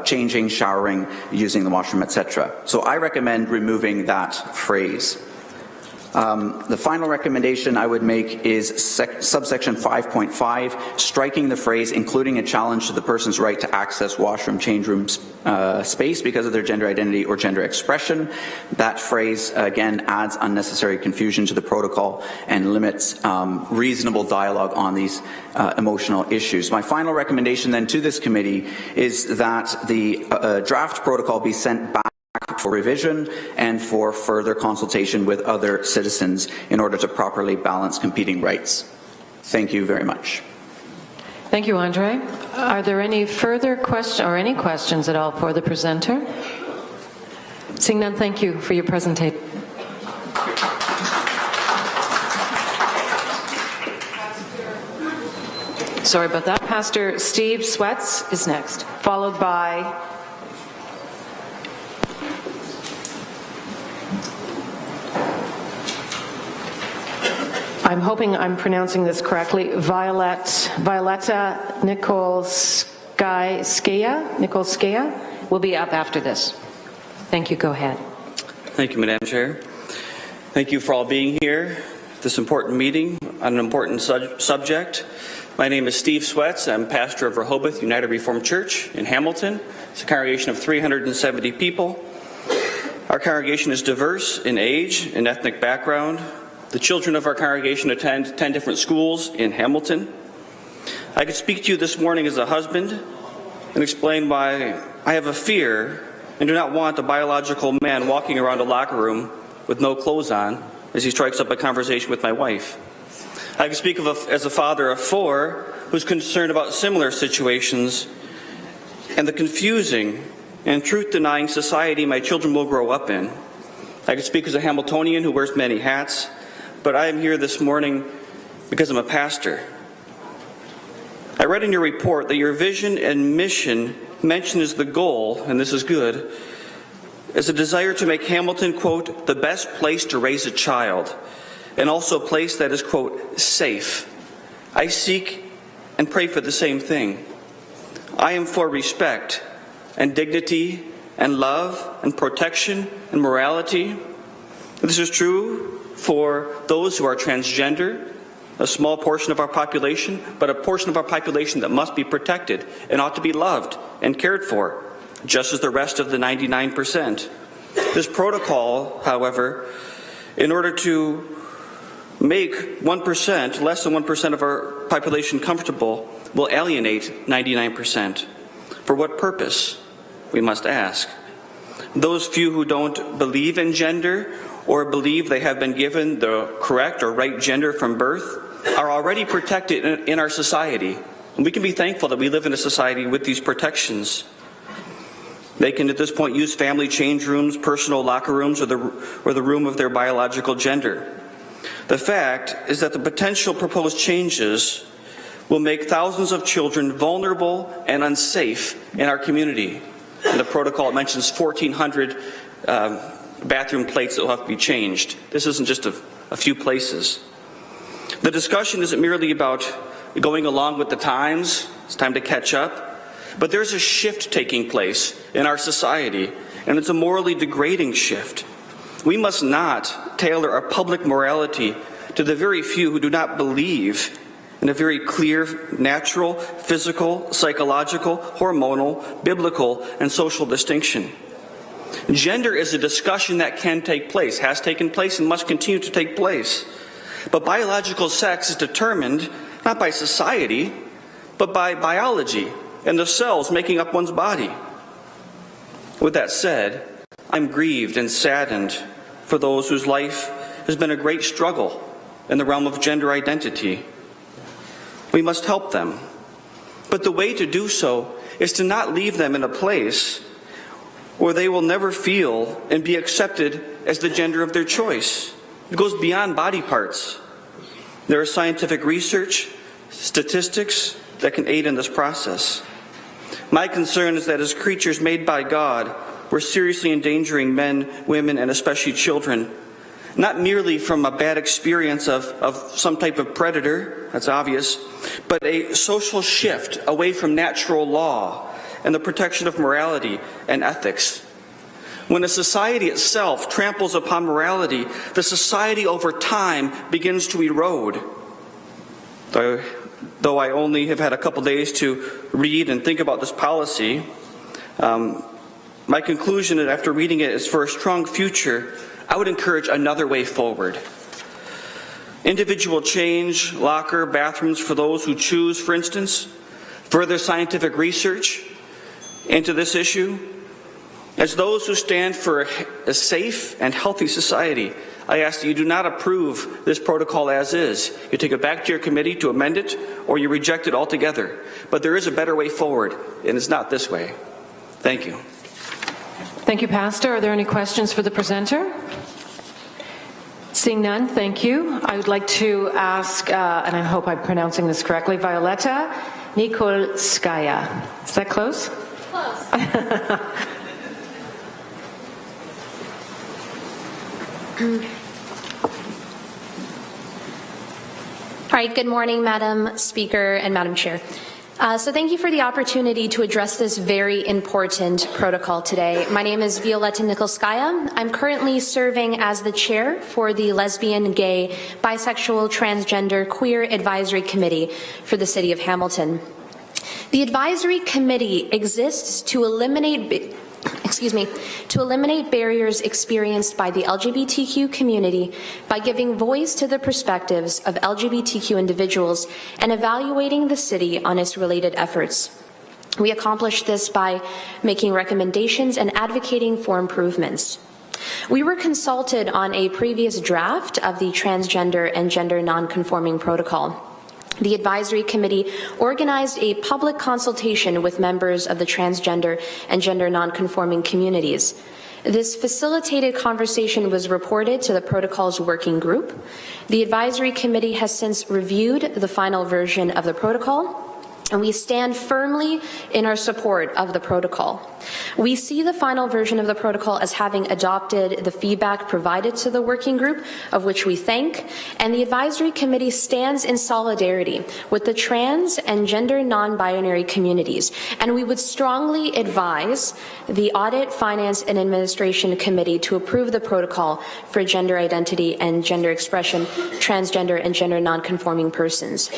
Speaker 16: changing, showering, using the washroom, etc. So I recommend removing that phrase. The final recommendation I would make is subsection 5.5, striking the phrase "including a challenge to the person's right to access washroom, change room space because of their gender identity or gender expression." That phrase, again, adds unnecessary confusion to the protocol and limits reasonable dialogue on these emotional issues. My final recommendation then to this committee is that the draft protocol be sent back for revision and for further consultation with other citizens in order to properly balance competing rights. Thank you very much.
Speaker 3: Thank you, Andre. Are there any further questions or any questions at all for the presenter? Seeing none, thank you for your presentation. Sorry about that. Pastor Steve Swatz is next, followed by I'm hoping I'm pronouncing this correctly, Violeta Nikolskaya will be up after this. Thank you. Go ahead.
Speaker 17: Thank you, Madam Chair. Thank you for all being here at this important meeting on an important subject. My name is Steve Swatz. I'm pastor of Rehoboth United Reformed Church in Hamilton. It's a congregation of 370 people. Our congregation is diverse in age and ethnic background. The children of our congregation attend 10 different schools in Hamilton. I could speak to you this morning as a husband and explain why I have a fear and do not want a biological man walking around a locker room with no clothes on as he strikes up a conversation with my wife. I could speak as a father of 4 who's concerned about similar situations and the confusing and truth-denying society my children will grow up in. I could speak as a Hamiltonian who wears many hats, but I am here this morning because I'm a pastor. I read in your report that your vision and mission mentioned as the goal, and this is good, is a desire to make Hamilton, quote, the best place to raise a child, and also a place that is, quote, safe. I seek and pray for the same thing. I am for respect and dignity and love and protection and morality. This is true for those who are transgender, a small portion of our population, but a portion of our population that must be protected and ought to be loved and cared for, just as the rest of the 99%. This protocol, however, in order to make 1%, less than 1% of our population comfortable, will alienate 99%. For what purpose, we must ask? Those few who don't believe in gender or believe they have been given the correct or right gender from birth are already protected in our society. And we can be thankful that we live in a society with these protections. They can at this point use family change rooms, personal locker rooms, or the room of their biological gender. The fact is that the potential proposed changes will make thousands of children vulnerable and unsafe in our community. In the protocol, it mentions 1,400 bathroom plates that will have to be changed. This isn't just a few places. The discussion isn't merely about going along with the times, it's time to catch up, but there's a shift taking place in our society, and it's a morally degrading shift. We must not tailor our public morality to the very few who do not believe in a very clear, natural, physical, psychological, hormonal, biblical, and social distinction. Gender is a discussion that can take place, has taken place, and must continue to take place. But biological sex is determined not by society, but by biology and the cells making up one's body. With that said, I'm grieved and saddened for those whose life has been a great struggle in the realm of gender identity. We must help them. But the way to do so is to not leave them in a place where they will never feel and be accepted as the gender of their choice. It goes beyond body parts. There is scientific research, statistics that can aid in this process. My concern is that as creatures made by God, we're seriously endangering men, women, and especially children, not merely from a bad experience of some type of predator, that's obvious, but a social shift away from natural law and the protection of morality and ethics. When a society itself tramples upon morality, the society over time begins to erode. Though I only have had a couple days to read and think about this policy, my conclusion after reading it is for a strong future, I would encourage another way forward. Individual change, locker, bathrooms for those who choose, for instance, further scientific research into this issue. As those who stand for a safe and healthy society, I ask that you do not approve this protocol as is. You take it back to your committee to amend it, or you reject it altogether. But there is a better way forward, and it's not this way. Thank you.
Speaker 3: Thank you, Pastor. Are there any questions for the presenter? Seeing none, thank you. I would like to ask, and I hope I'm pronouncing this correctly, Violeta Nikolskaya. Is that close? Close.
Speaker 18: All right, good morning, Madam Speaker and Madam Chair. So thank you for the opportunity to address this very important protocol today. My name is Violeta Nikolskaya. I'm currently serving as the chair for the Lesbian, Gay, Bisexual, Transgender, Queer Advisory Committee for the City of Hamilton. The advisory committee exists to eliminate barriers experienced by the LGBTQ community by giving voice to the perspectives of LGBTQ individuals and evaluating the city on its related efforts. We accomplish this by making recommendations and advocating for improvements. We were consulted on a previous draft of the Transgender and Gender Non-Conforming Protocol. The advisory committee organized a public consultation with members of the transgender and gender non-conforming communities. This facilitated conversation was reported to the Protocols Working Group. The Advisory Committee has since reviewed the final version of the protocol, and we stand firmly in our support of the protocol. We see the final version of the protocol as having adopted the feedback provided to the working group, of which we thank, and the Advisory Committee stands in solidarity with the trans and gender non-binary communities, and we would strongly advise the Audit, Finance and Administration Committee to approve the protocol for gender identity and gender expression, transgender and gender non-conforming persons.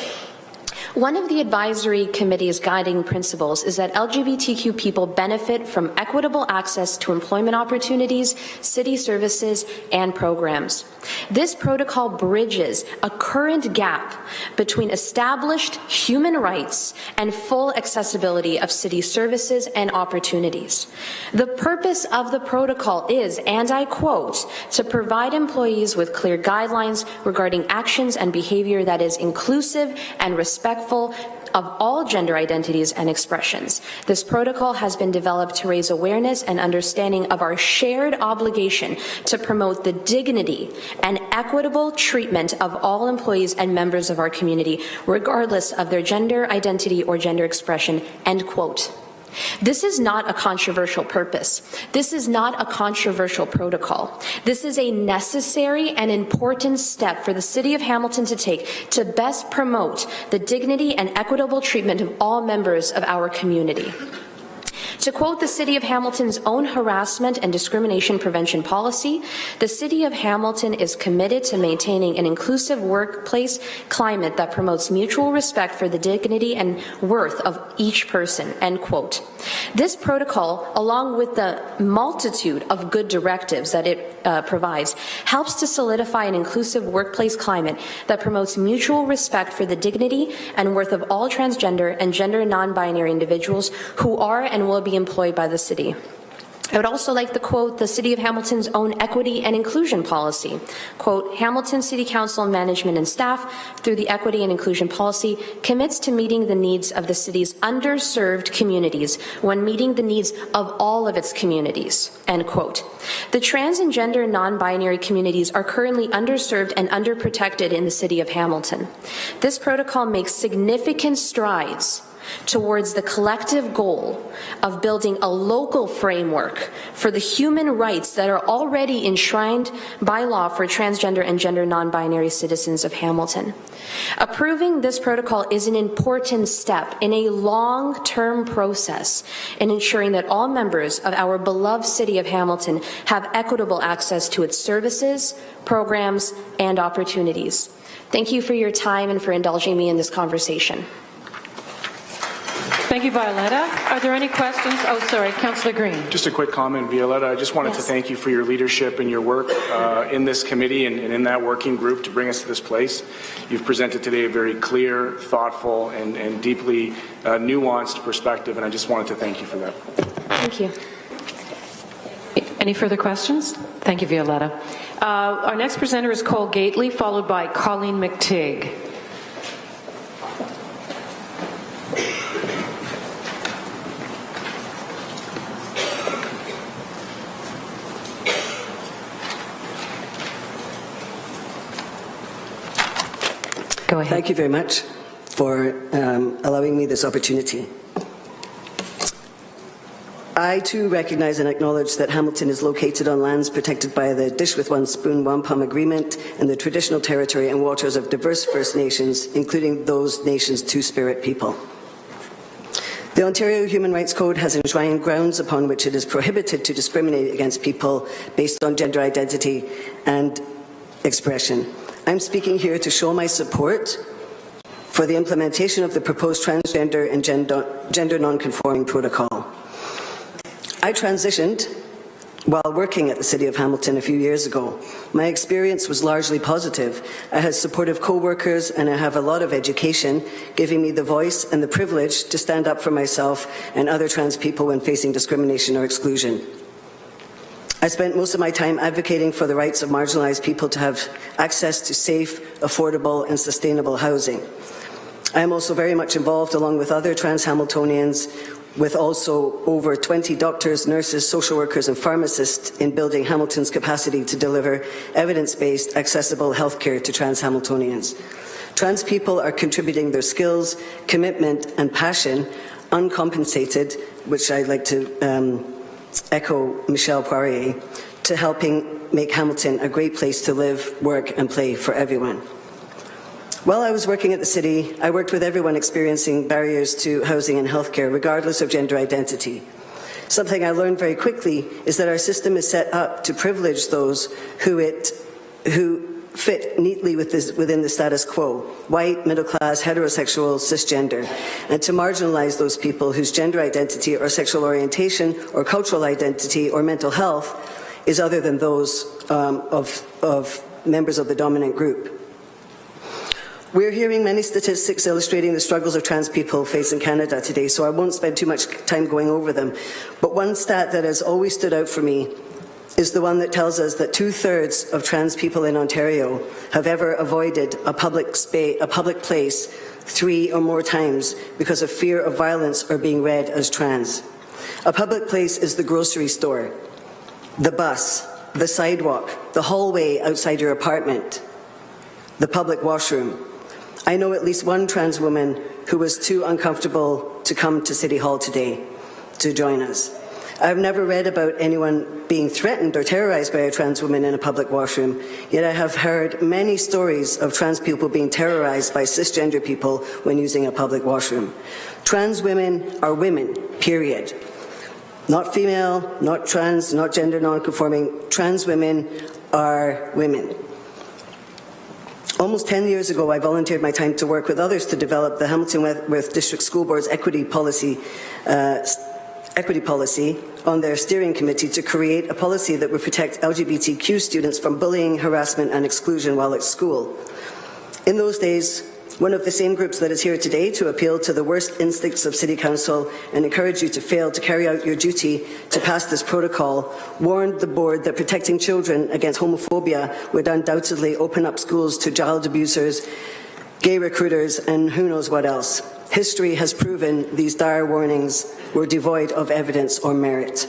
Speaker 18: One of the Advisory Committee's guiding principles is that LGBTQ people benefit from equitable access to employment opportunities, city services, and programs. This protocol bridges a current gap between established human rights and full accessibility of city services and opportunities. The purpose of the protocol is, and I quote, to provide employees with clear guidelines regarding actions and behavior that is inclusive and respectful of all gender identities and expressions. This protocol has been developed to raise awareness and understanding of our shared obligation to promote the dignity and equitable treatment of all employees and members of our community, regardless of their gender identity or gender expression, end quote. This is not a controversial purpose. This is not a controversial protocol. This is a necessary and important step for the City of Hamilton to take to best promote the dignity and equitable treatment of all members of our community. To quote the City of Hamilton's own harassment and discrimination prevention policy, the City of Hamilton is committed to maintaining an inclusive workplace climate that promotes mutual respect for the dignity and worth of each person, end quote. This protocol, along with the multitude of good directives that it provides, helps to solidify an inclusive workplace climate that promotes mutual respect for the dignity and worth of all transgender and gender non-binary individuals who are and will be employed by the city. I would also like to quote the City of Hamilton's own equity and inclusion policy. Quote, Hamilton City Council management and staff, through the equity and inclusion policy, commits to meeting the needs of the city's underserved communities when meeting the needs of all of its communities, end quote. The trans and gender non-binary communities are currently underserved and underprotected in the City of Hamilton. This protocol makes significant strides towards the collective goal of building a local framework for the human rights that are already enshrined by law for transgender and gender non-binary citizens of Hamilton. Approving this protocol is an important step in a long-term process in ensuring that all members of our beloved City of Hamilton have equitable access to its services, programs, and opportunities. Thank you for your time and for indulging me in this conversation.
Speaker 3: Thank you, Violeta. Are there any questions? Oh, sorry, Councillor Green.
Speaker 8: Just a quick comment, Violeta. I just wanted to thank you for your leadership and your work in this committee and in that working group to bring us to this place. You've presented today a very clear, thoughtful, and deeply nuanced perspective, and I just wanted to thank you for that.
Speaker 18: Thank you.
Speaker 3: Any further questions? Thank you, Violeta. Our next presenter is Cole Gatley, followed by Colleen Mettig. Go ahead.
Speaker 19: Thank you very much for allowing me this opportunity. I too recognise and acknowledge that Hamilton is located on lands protected by the Dish with One Spoon Wampum Agreement and the traditional territory and waters of diverse First Nations, including those nations' Two-Spirit people. The Ontario Human Rights Code has enshrined grounds upon which it is prohibited to discriminate against people based on gender identity and expression. I'm speaking here to show my support for the implementation of the proposed transgender and gender non-conforming protocol. I transitioned while working at the City of Hamilton a few years ago. My experience was largely positive. I had supportive co-workers and I have a lot of education, giving me the voice and the privilege to stand up for myself and other trans people when facing discrimination or exclusion. I spent most of my time advocating for the rights of marginalised people to have access to safe, affordable and sustainable housing. I am also very much involved, along with other trans Hamiltonians, with also over 20 doctors, nurses, social workers and pharmacists in building Hamilton's capacity to deliver evidence-based, accessible healthcare to trans Hamiltonians. Trans people are contributing their skills, commitment and passion, uncompensated, which I'd like to echo Michelle Poirier, to helping make Hamilton a great place to live, work and play for everyone. While I was working at the city, I worked with everyone experiencing barriers to housing and healthcare, regardless of gender identity. Something I learned very quickly is that our system is set up to privilege those who fit neatly within the status quo, white, middle class, heterosexual, cisgender, and to marginalize those people whose gender identity or sexual orientation or cultural identity or mental health is other than those of members of the dominant group. We're hearing many statistics illustrating the struggles of trans people face in Canada today, so I won't spend too much time going over them. But one stat that has always stood out for me is the one that tells us that 2/3 of trans people in Ontario have ever avoided a public place 3 or more times because of fear of violence or being read as trans. A public place is the grocery store, the bus, the sidewalk, the hallway outside your apartment, the public washroom. I know at least one trans woman who was too uncomfortable to come to City Hall today to join us. I've never read about anyone being threatened or terrorized by a trans woman in a public washroom, yet I have heard many stories of trans people being terrorized by cisgender people when using a public washroom. Trans women are women, period. Not female, not trans, not gender non-conforming. Trans women are women. Almost 10 years ago, I volunteered my time to work with others to develop the Hamilton Wentworth District School Board's equity policy on their steering committee to create a policy that would protect LGBTQ students from bullying, harassment and exclusion while at school. In those days, one of the same groups that is here today to appeal to the worst instincts of City Council and encourage you to fail to carry out your duty to pass this protocol warned the board that protecting children against homophobia would undoubtedly open up schools to child abusers, gay recruiters and who knows what else. History has proven these dire warnings were devoid of evidence or merit.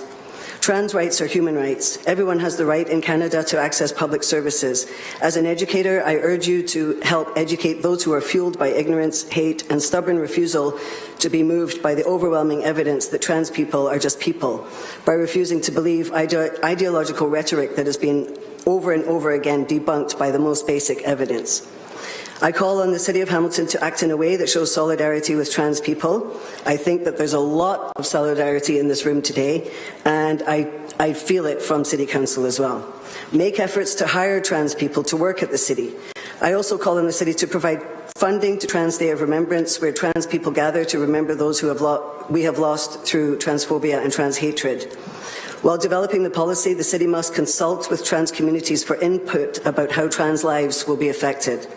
Speaker 19: Trans rights are human rights. Everyone has the right in Canada to access public services. As an educator, I urge you to help educate those who are fueled by ignorance, hate, and stubborn refusal to be moved by the overwhelming evidence that trans people are just people, by refusing to believe ideological rhetoric that has been over and over again debunked by the most basic evidence. I call on the City of Hamilton to act in a way that shows solidarity with trans people. I think that there's a lot of solidarity in this room today, and I feel it from City Council as well. Make efforts to hire trans people to work at the City. I also call on the City to provide funding to Trans Day of Remembrance, where trans people gather to remember those who we have lost through transphobia and trans hatred. While developing the policy, the City must consult with trans communities for input about how trans lives will be affected.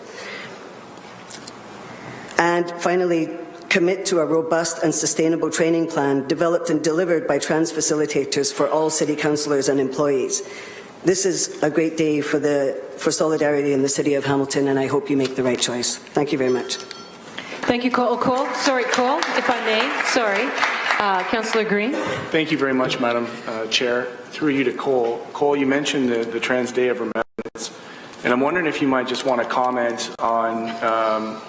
Speaker 19: And finally, commit to a robust and sustainable training plan developed and delivered by trans facilitators for all City councillors and employees. This is a great day for solidarity in the City of Hamilton, and I hope you make the right choice. Thank you very much.
Speaker 3: Thank you, Cole. Cole, if I may. Sorry. Councillor Green.
Speaker 8: Thank you very much, Madam Chair. Through you to Cole. Cole, you mentioned the Trans Day of Remembrance, and I'm wondering if you might just want to comment on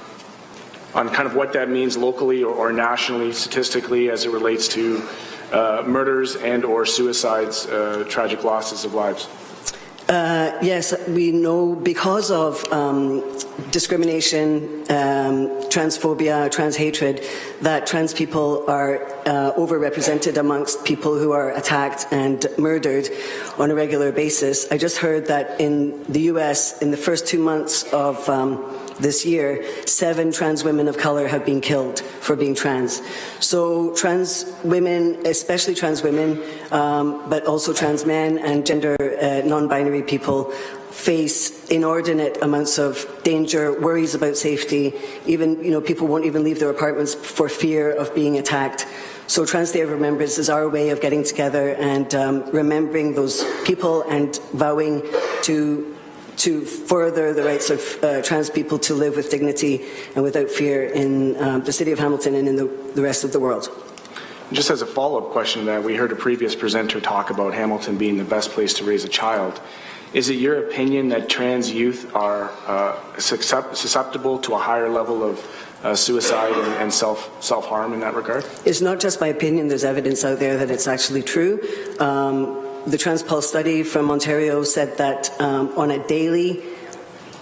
Speaker 8: kind of what that means locally or nationally, statistically, as it relates to murders and or suicides, tragic losses of lives.
Speaker 19: Yes, we know because of discrimination, transphobia, trans hatred, that trans people are overrepresented amongst people who are attacked and murdered on a regular basis. I just heard that in the US, in the first 2 months of this year, 7 trans women of color have been killed for being trans. So trans women, especially trans women, but also trans men and gender non-binary people face inordinate amounts of danger, worries about safety. Even, people won't even leave their apartments for fear of being attacked. So Trans Day of Remembrance is our way of getting together and remembering those people and vowing to further the rights of trans people to live with dignity and without fear in the City of Hamilton and in the rest of the world.
Speaker 8: Just as a follow-up question to that, we heard a previous presenter talk about Hamilton being the best place to raise a child. Is it your opinion that trans youth are susceptible to a higher level of suicide and self-harm in that regard?
Speaker 19: It's not just my opinion. There's evidence out there that it's actually true. The TransPulse study from Ontario said that on a daily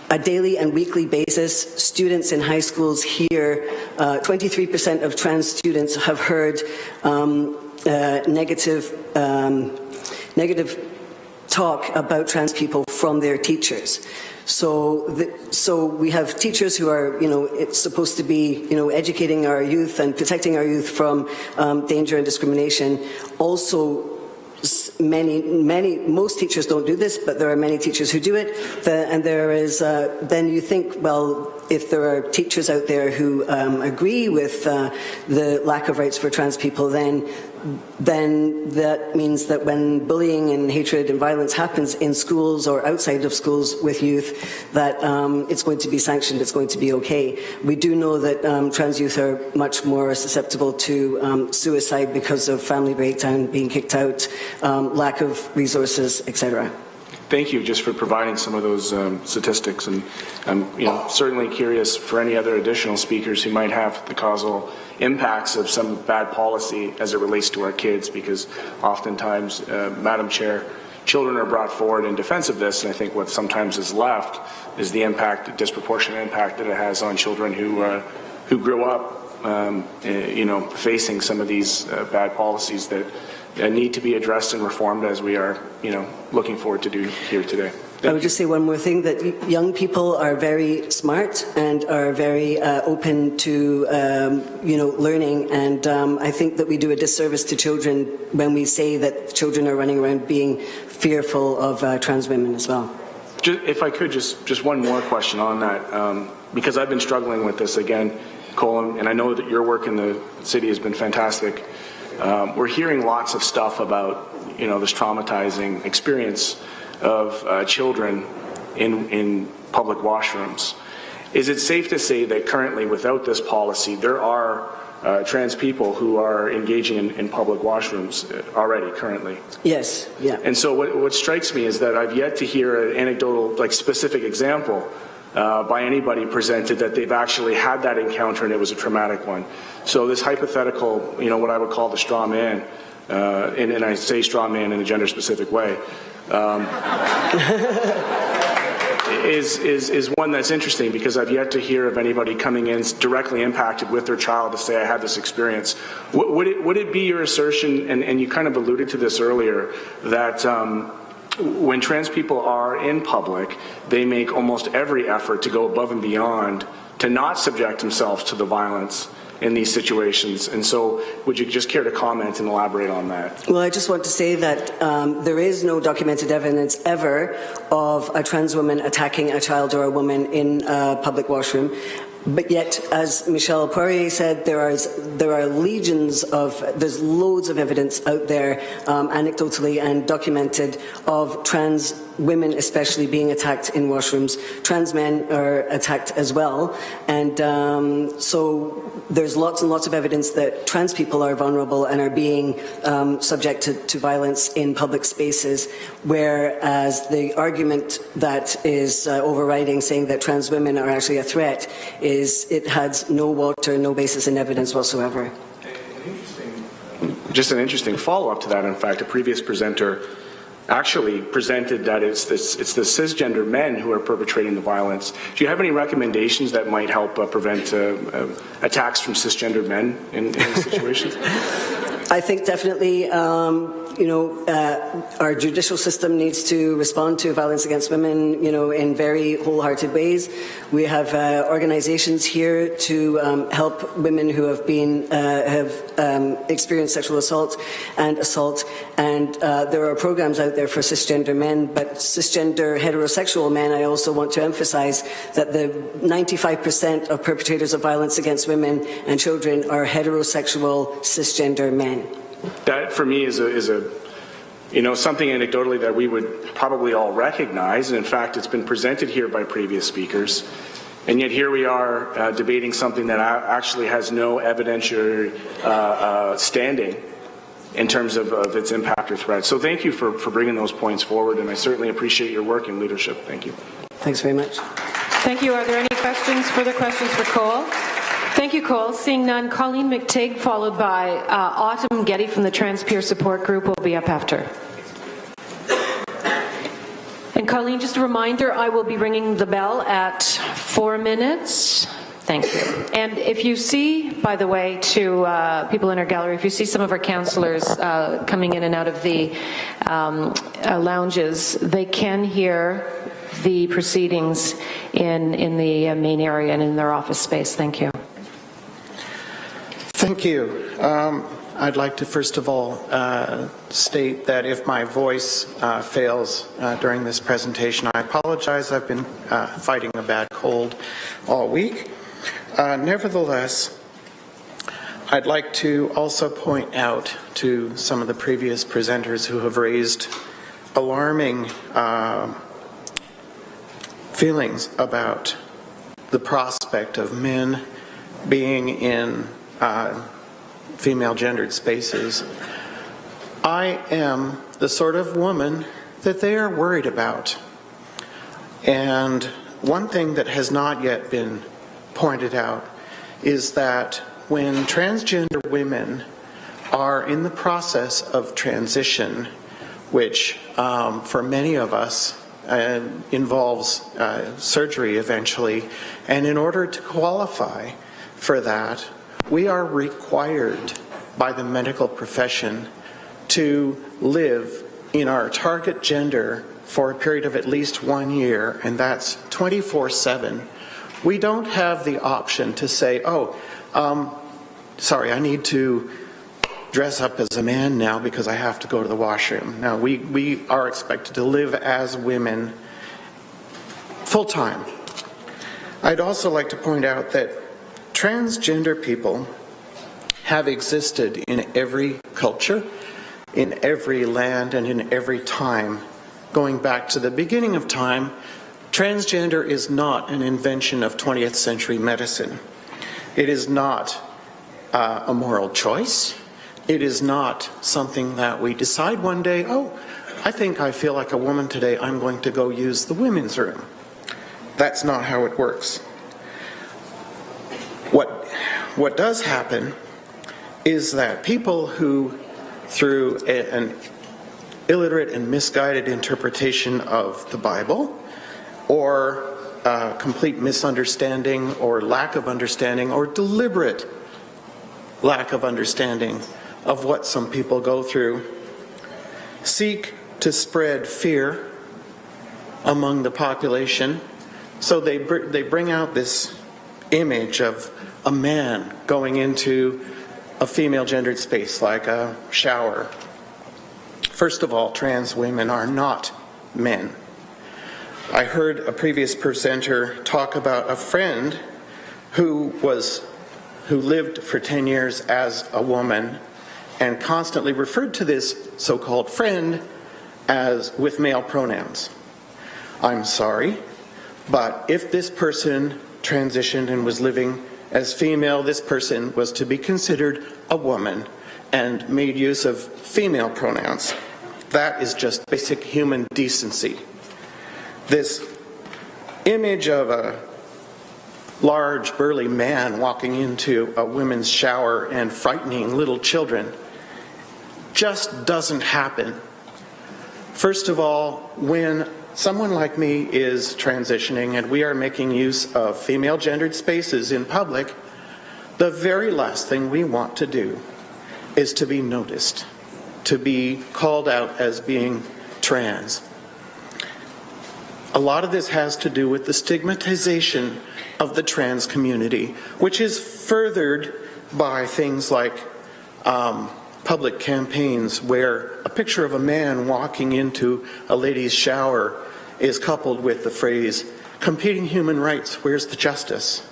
Speaker 19: and weekly basis, students in high schools here, 23% of trans students have heard negative talk about trans people from their teachers. So we have teachers who are, it's supposed to be, educating our youth and protecting our youth from danger and discrimination. Also, most teachers don't do this, but there are many teachers who do it. And there is, then you think, well, if there are teachers out there who agree with the lack of rights for trans people, then that means that when bullying and hatred and violence happens in schools or outside of schools with youth, that it's going to be sanctioned, it's going to be okay. We do know that trans youth are much more susceptible to suicide because of family breakdown, being kicked out, lack of resources, etc.
Speaker 8: Thank you just for providing some of those statistics, and I'm certainly curious for any other additional speakers who might have the causal impacts of some bad policy as it relates to our kids, because oftentimes, Madam Chair, children are brought forward in defense of this, and I think what sometimes is left is the impact, the disproportionate impact that it has on children who grow up, facing some of these bad policies that need to be addressed and reformed, as we are, looking forward to do here today.
Speaker 19: I would just say one more thing, that young people are very smart and are very open to, learning. And I think that we do a disservice to children when we say that children are running around being fearful of trans women as well.
Speaker 8: If I could, just one more question on that, because I've been struggling with this again, Colleen, and I know that your work in the city has been fantastic. We're hearing lots of stuff about, this traumatizing experience of children in public washrooms. Is it safe to say that currently, without this policy, there are trans people who are engaging in public washrooms already, currently?
Speaker 19: Yes, yeah.
Speaker 8: And so what strikes me is that I've yet to hear an anecdotal, specific example by anybody presented that they've actually had that encounter and it was a traumatic one. So this hypothetical, what I would call the straw man, and I say straw man in a gender-specific way, is one that's interesting, because I've yet to hear of anybody coming in directly impacted with their child to say, I had this experience. Would it be your assertion, and you kind of alluded to this earlier, that when trans people are in public, they make almost every effort to go above and beyond to not subject themselves to the violence in these situations? And so would you just care to comment and elaborate on that?
Speaker 19: Well, I just want to say that there is no documented evidence ever of a trans woman attacking a child or a woman in a public washroom. But yet, as Michelle Poirier said, there are legions there's loads of evidence out there, anecdotally and documented, of trans women especially being attacked in washrooms. Trans men are attacked as well. And so there's lots and lots of evidence that trans people are vulnerable and are being subjected to violence in public spaces, whereas the argument that is overriding, saying that trans women are actually a threat, is it has no water, no basis in evidence whatsoever.
Speaker 8: Just an interesting follow-up to that. In fact, a previous presenter actually presented that it's the cisgender men who are perpetrating the violence. Do you have any recommendations that might help prevent attacks from cisgender men in these situations?
Speaker 19: I think definitely, our judicial system needs to respond to violence against women, in very wholehearted ways. We have organizations here to help women who have experienced sexual assault, and there are programs out there for cisgender men, but cisgender heterosexual men, I also want to emphasize that the 95% of perpetrators of violence against women and children are heterosexual cisgender men.
Speaker 8: That, for me, is something anecdotally that we would probably all recognize, and in fact, it's been presented here by previous speakers. And yet here we are debating something that actually has no evidentiary standing in terms of its impact or threat. So thank you for bringing those points forward, and I certainly appreciate your work and leadership. Thank you.
Speaker 19: Thanks very much.
Speaker 3: Thank you. Are there any questions, further questions for Cole? Thank you, Cole. Seeing none, Colleen Mettig, followed by Autumn Getty from the Trans Peer Support Group, will be up after. And Colleen, just a reminder, I will be ringing the bell at 4 minutes. Thank you. And if you see, by the way, to people in our gallery, if you see some of our councillors coming in and out of the lounges, they can hear the proceedings in the main area and in their office space. Thank you.
Speaker 20: Thank you. I'd like to first of all state that if my voice fails during this presentation, I apologize. I've been fighting a bad cold all week. Nevertheless, I'd like to also point out to some of the previous presenters who have raised alarming feelings about the prospect of men being in female gendered spaces. I am the sort of woman that they are worried about. And one thing that has not yet been pointed out is that when transgender women are in the process of transition, which for many of us involves surgery eventually, and in order to qualify for that, we are required by the medical profession to live in our target gender for a period of at least 1 year, and that's 24/7. We don't have the option to say, sorry, I need to dress up as a man now because I have to go to the washroom. Now, we are expected to live as women full-time. I'd also like to point out that transgender people have existed in every culture, in every land, and in every time. Going back to the beginning of time, transgender is not an invention of 20th century medicine. It is not a moral choice. It is not something that we decide one day, I think I feel like a woman today, I'm going to go use the women's room. That's not how it works. What does happen is that people who, through an illiterate and misguided interpretation of the Bible, or complete misunderstanding or lack of understanding or deliberate lack of understanding of what some people go through, seek to spread fear among the population. So they bring out this image of a man going into a female gendered space like a shower. First of all, trans women are not men. I heard a previous presenter talk about a friend who lived for 10 years as a woman and constantly referred to this so-called friend as with male pronouns. I'm sorry, but if this person transitioned and was living as female, this person was to be considered a woman and made use of female pronouns. That is just basic human decency. This image of a large, burly man walking into a women's shower and frightening little children just doesn't happen. First of all, when someone like me is transitioning and we are making use of female gendered spaces in public, the very last thing we want to do is to be noticed, to be called out as being trans. A lot of this has to do with the stigmatization of the trans community, which is furthered by things like public campaigns where a picture of a man walking into a lady's shower is coupled with the phrase, "Competing human rights, where's the justice?"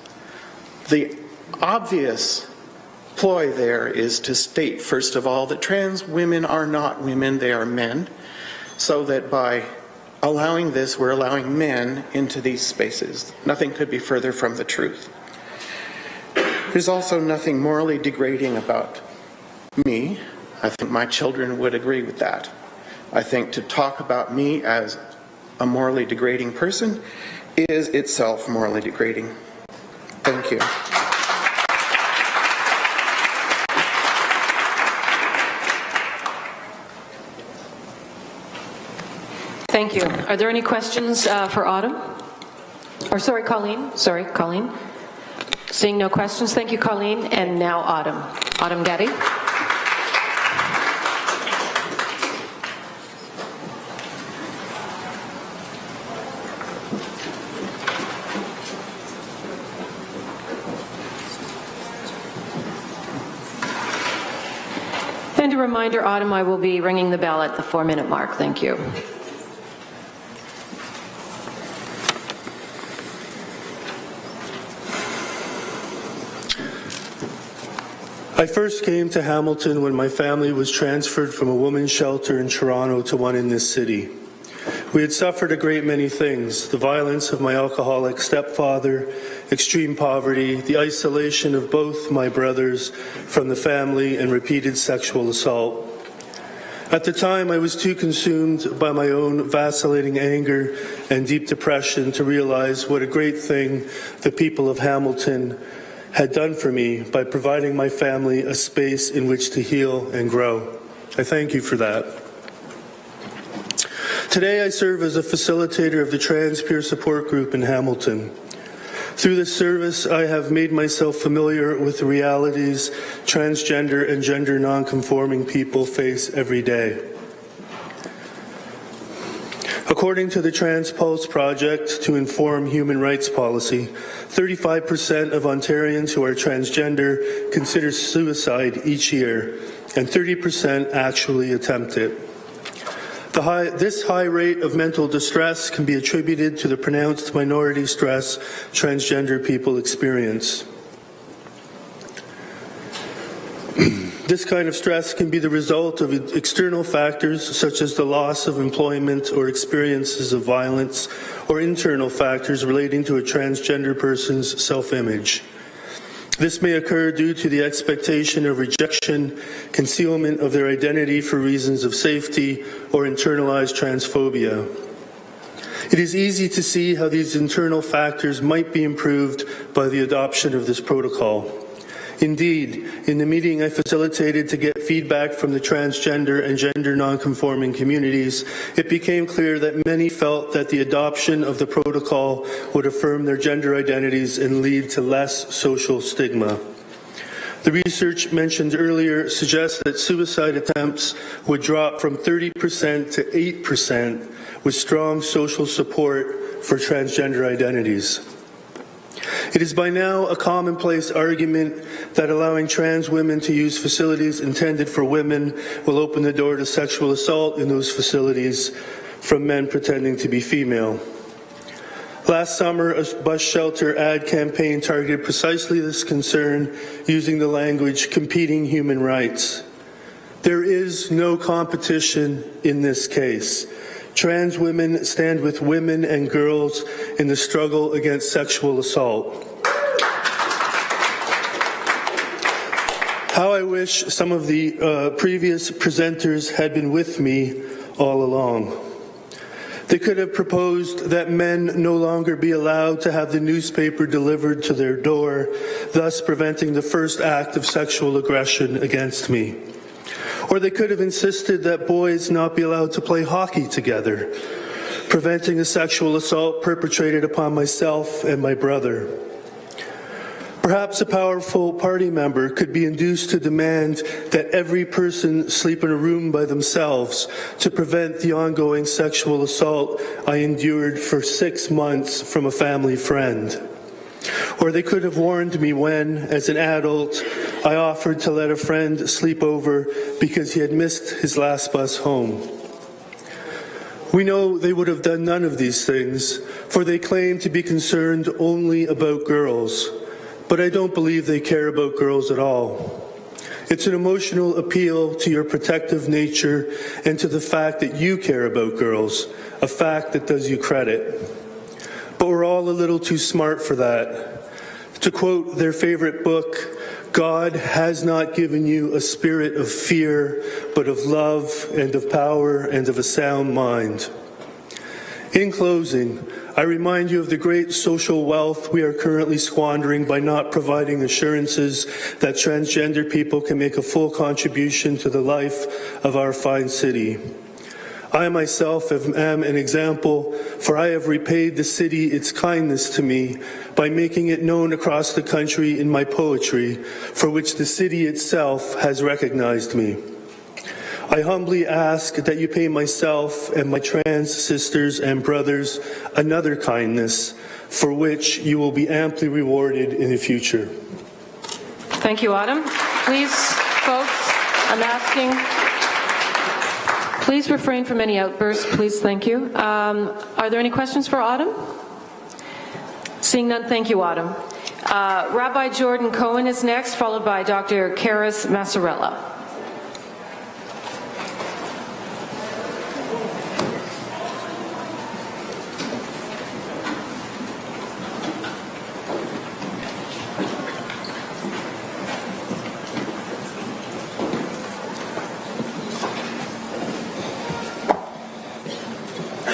Speaker 20: The obvious ploy there is to state, first of all, that trans women are not women, they are men, so that by allowing this, we're allowing men into these spaces. Nothing could be further from the truth. There's also nothing morally degrading about me. I think my children would agree with that. I think to talk about me as a morally degrading person is itself morally degrading. Thank you.
Speaker 3: Thank you. Are there any questions for Autumn? Or sorry, Colleen. Sorry, Colleen. Seeing no questions, thank you, Colleen. And now Autumn. Autumn Getty. And a reminder, Autumn, I will be ringing the bell at the 4-minute mark. Thank you.
Speaker 21: I first came to Hamilton when my family was transferred from a women's shelter in Toronto to one in this city. We had suffered a great many things: the violence of my alcoholic stepfather, extreme poverty, the isolation of both my brothers from the family, and repeated sexual assault. At the time, I was too consumed by my own vacillating anger and deep depression to realize what a great thing the people of Hamilton had done for me by providing my family a space in which to heal and grow. I thank you for that. Today I serve as a facilitator of the Trans Peer Support Group in Hamilton. Through this service, I have made myself familiar with the realities transgender and gender non-conforming people face every day. According to the Trans Pulse Project to Inform Human Rights Policy, 35% of Ontarians who are transgender consider suicide each year, and 30% actually attempt it. This high rate of mental distress can be attributed to the pronounced minority stress transgender people experience. This kind of stress can be the result of external factors such as the loss of employment or experiences of violence, or internal factors relating to a transgender person's self-image. This may occur due to the expectation of rejection, concealment of their identity for reasons of safety, or internalized transphobia. It is easy to see how these internal factors might be improved by the adoption of this protocol. Indeed, in the meeting I facilitated to get feedback from the transgender and gender non-conforming communities, it became clear that many felt that the adoption of the protocol would affirm their gender identities and lead to less social stigma. The research mentioned earlier suggests that suicide attempts would drop from 30% to 8% with strong social support for transgender identities. It is by now a commonplace argument that allowing trans women to use facilities intended for women will open the door to sexual assault in those facilities from men pretending to be female. Last summer, a bus shelter ad campaign targeted precisely this concern using the language "competing human rights." There is no competition in this case. Trans women stand with women and girls in the struggle against sexual assault. How I wish some of the previous presenters had been with me all along. They could have proposed that men no longer be allowed to have the newspaper delivered to their door, thus preventing the first act of sexual aggression against me. Or they could have insisted that boys not be allowed to play hockey together, preventing a sexual assault perpetrated upon myself and my brother. Perhaps a powerful party member could be induced to demand that every person sleep in a room by themselves to prevent the ongoing sexual assault I endured for 6 months from a family friend. Or they could have warned me when, as an adult, I offered to let a friend sleep over because he had missed his last bus home. We know they would have done none of these things, for they claim to be concerned only about girls. But I don't believe they care about girls at all. It's an emotional appeal to your protective nature and to the fact that you care about girls, a fact that does you credit. But we're all a little too smart for that. To quote their favorite book, God has not given you a spirit of fear, but of love and of power and of a sound mind. In closing, I remind you of the great social wealth we are currently squandering by not providing assurances that transgender people can make a full contribution to the life of our fine city. I myself am an example, for I have repaid the city its kindness to me by making it known across the country in my poetry, for which the city itself has recognized me. I humbly ask that you pay myself and my trans sisters and brothers another kindness, for which you will be amply rewarded in the future.
Speaker 3: Thank you, Autumn. Please, folks, I'm asking, please refrain from any outbursts, please, thank you. Are there any questions for Autumn? Seeing none, thank you, Autumn. Rabbi Jordan Cohen is next, followed by Dr. Karis Massarella.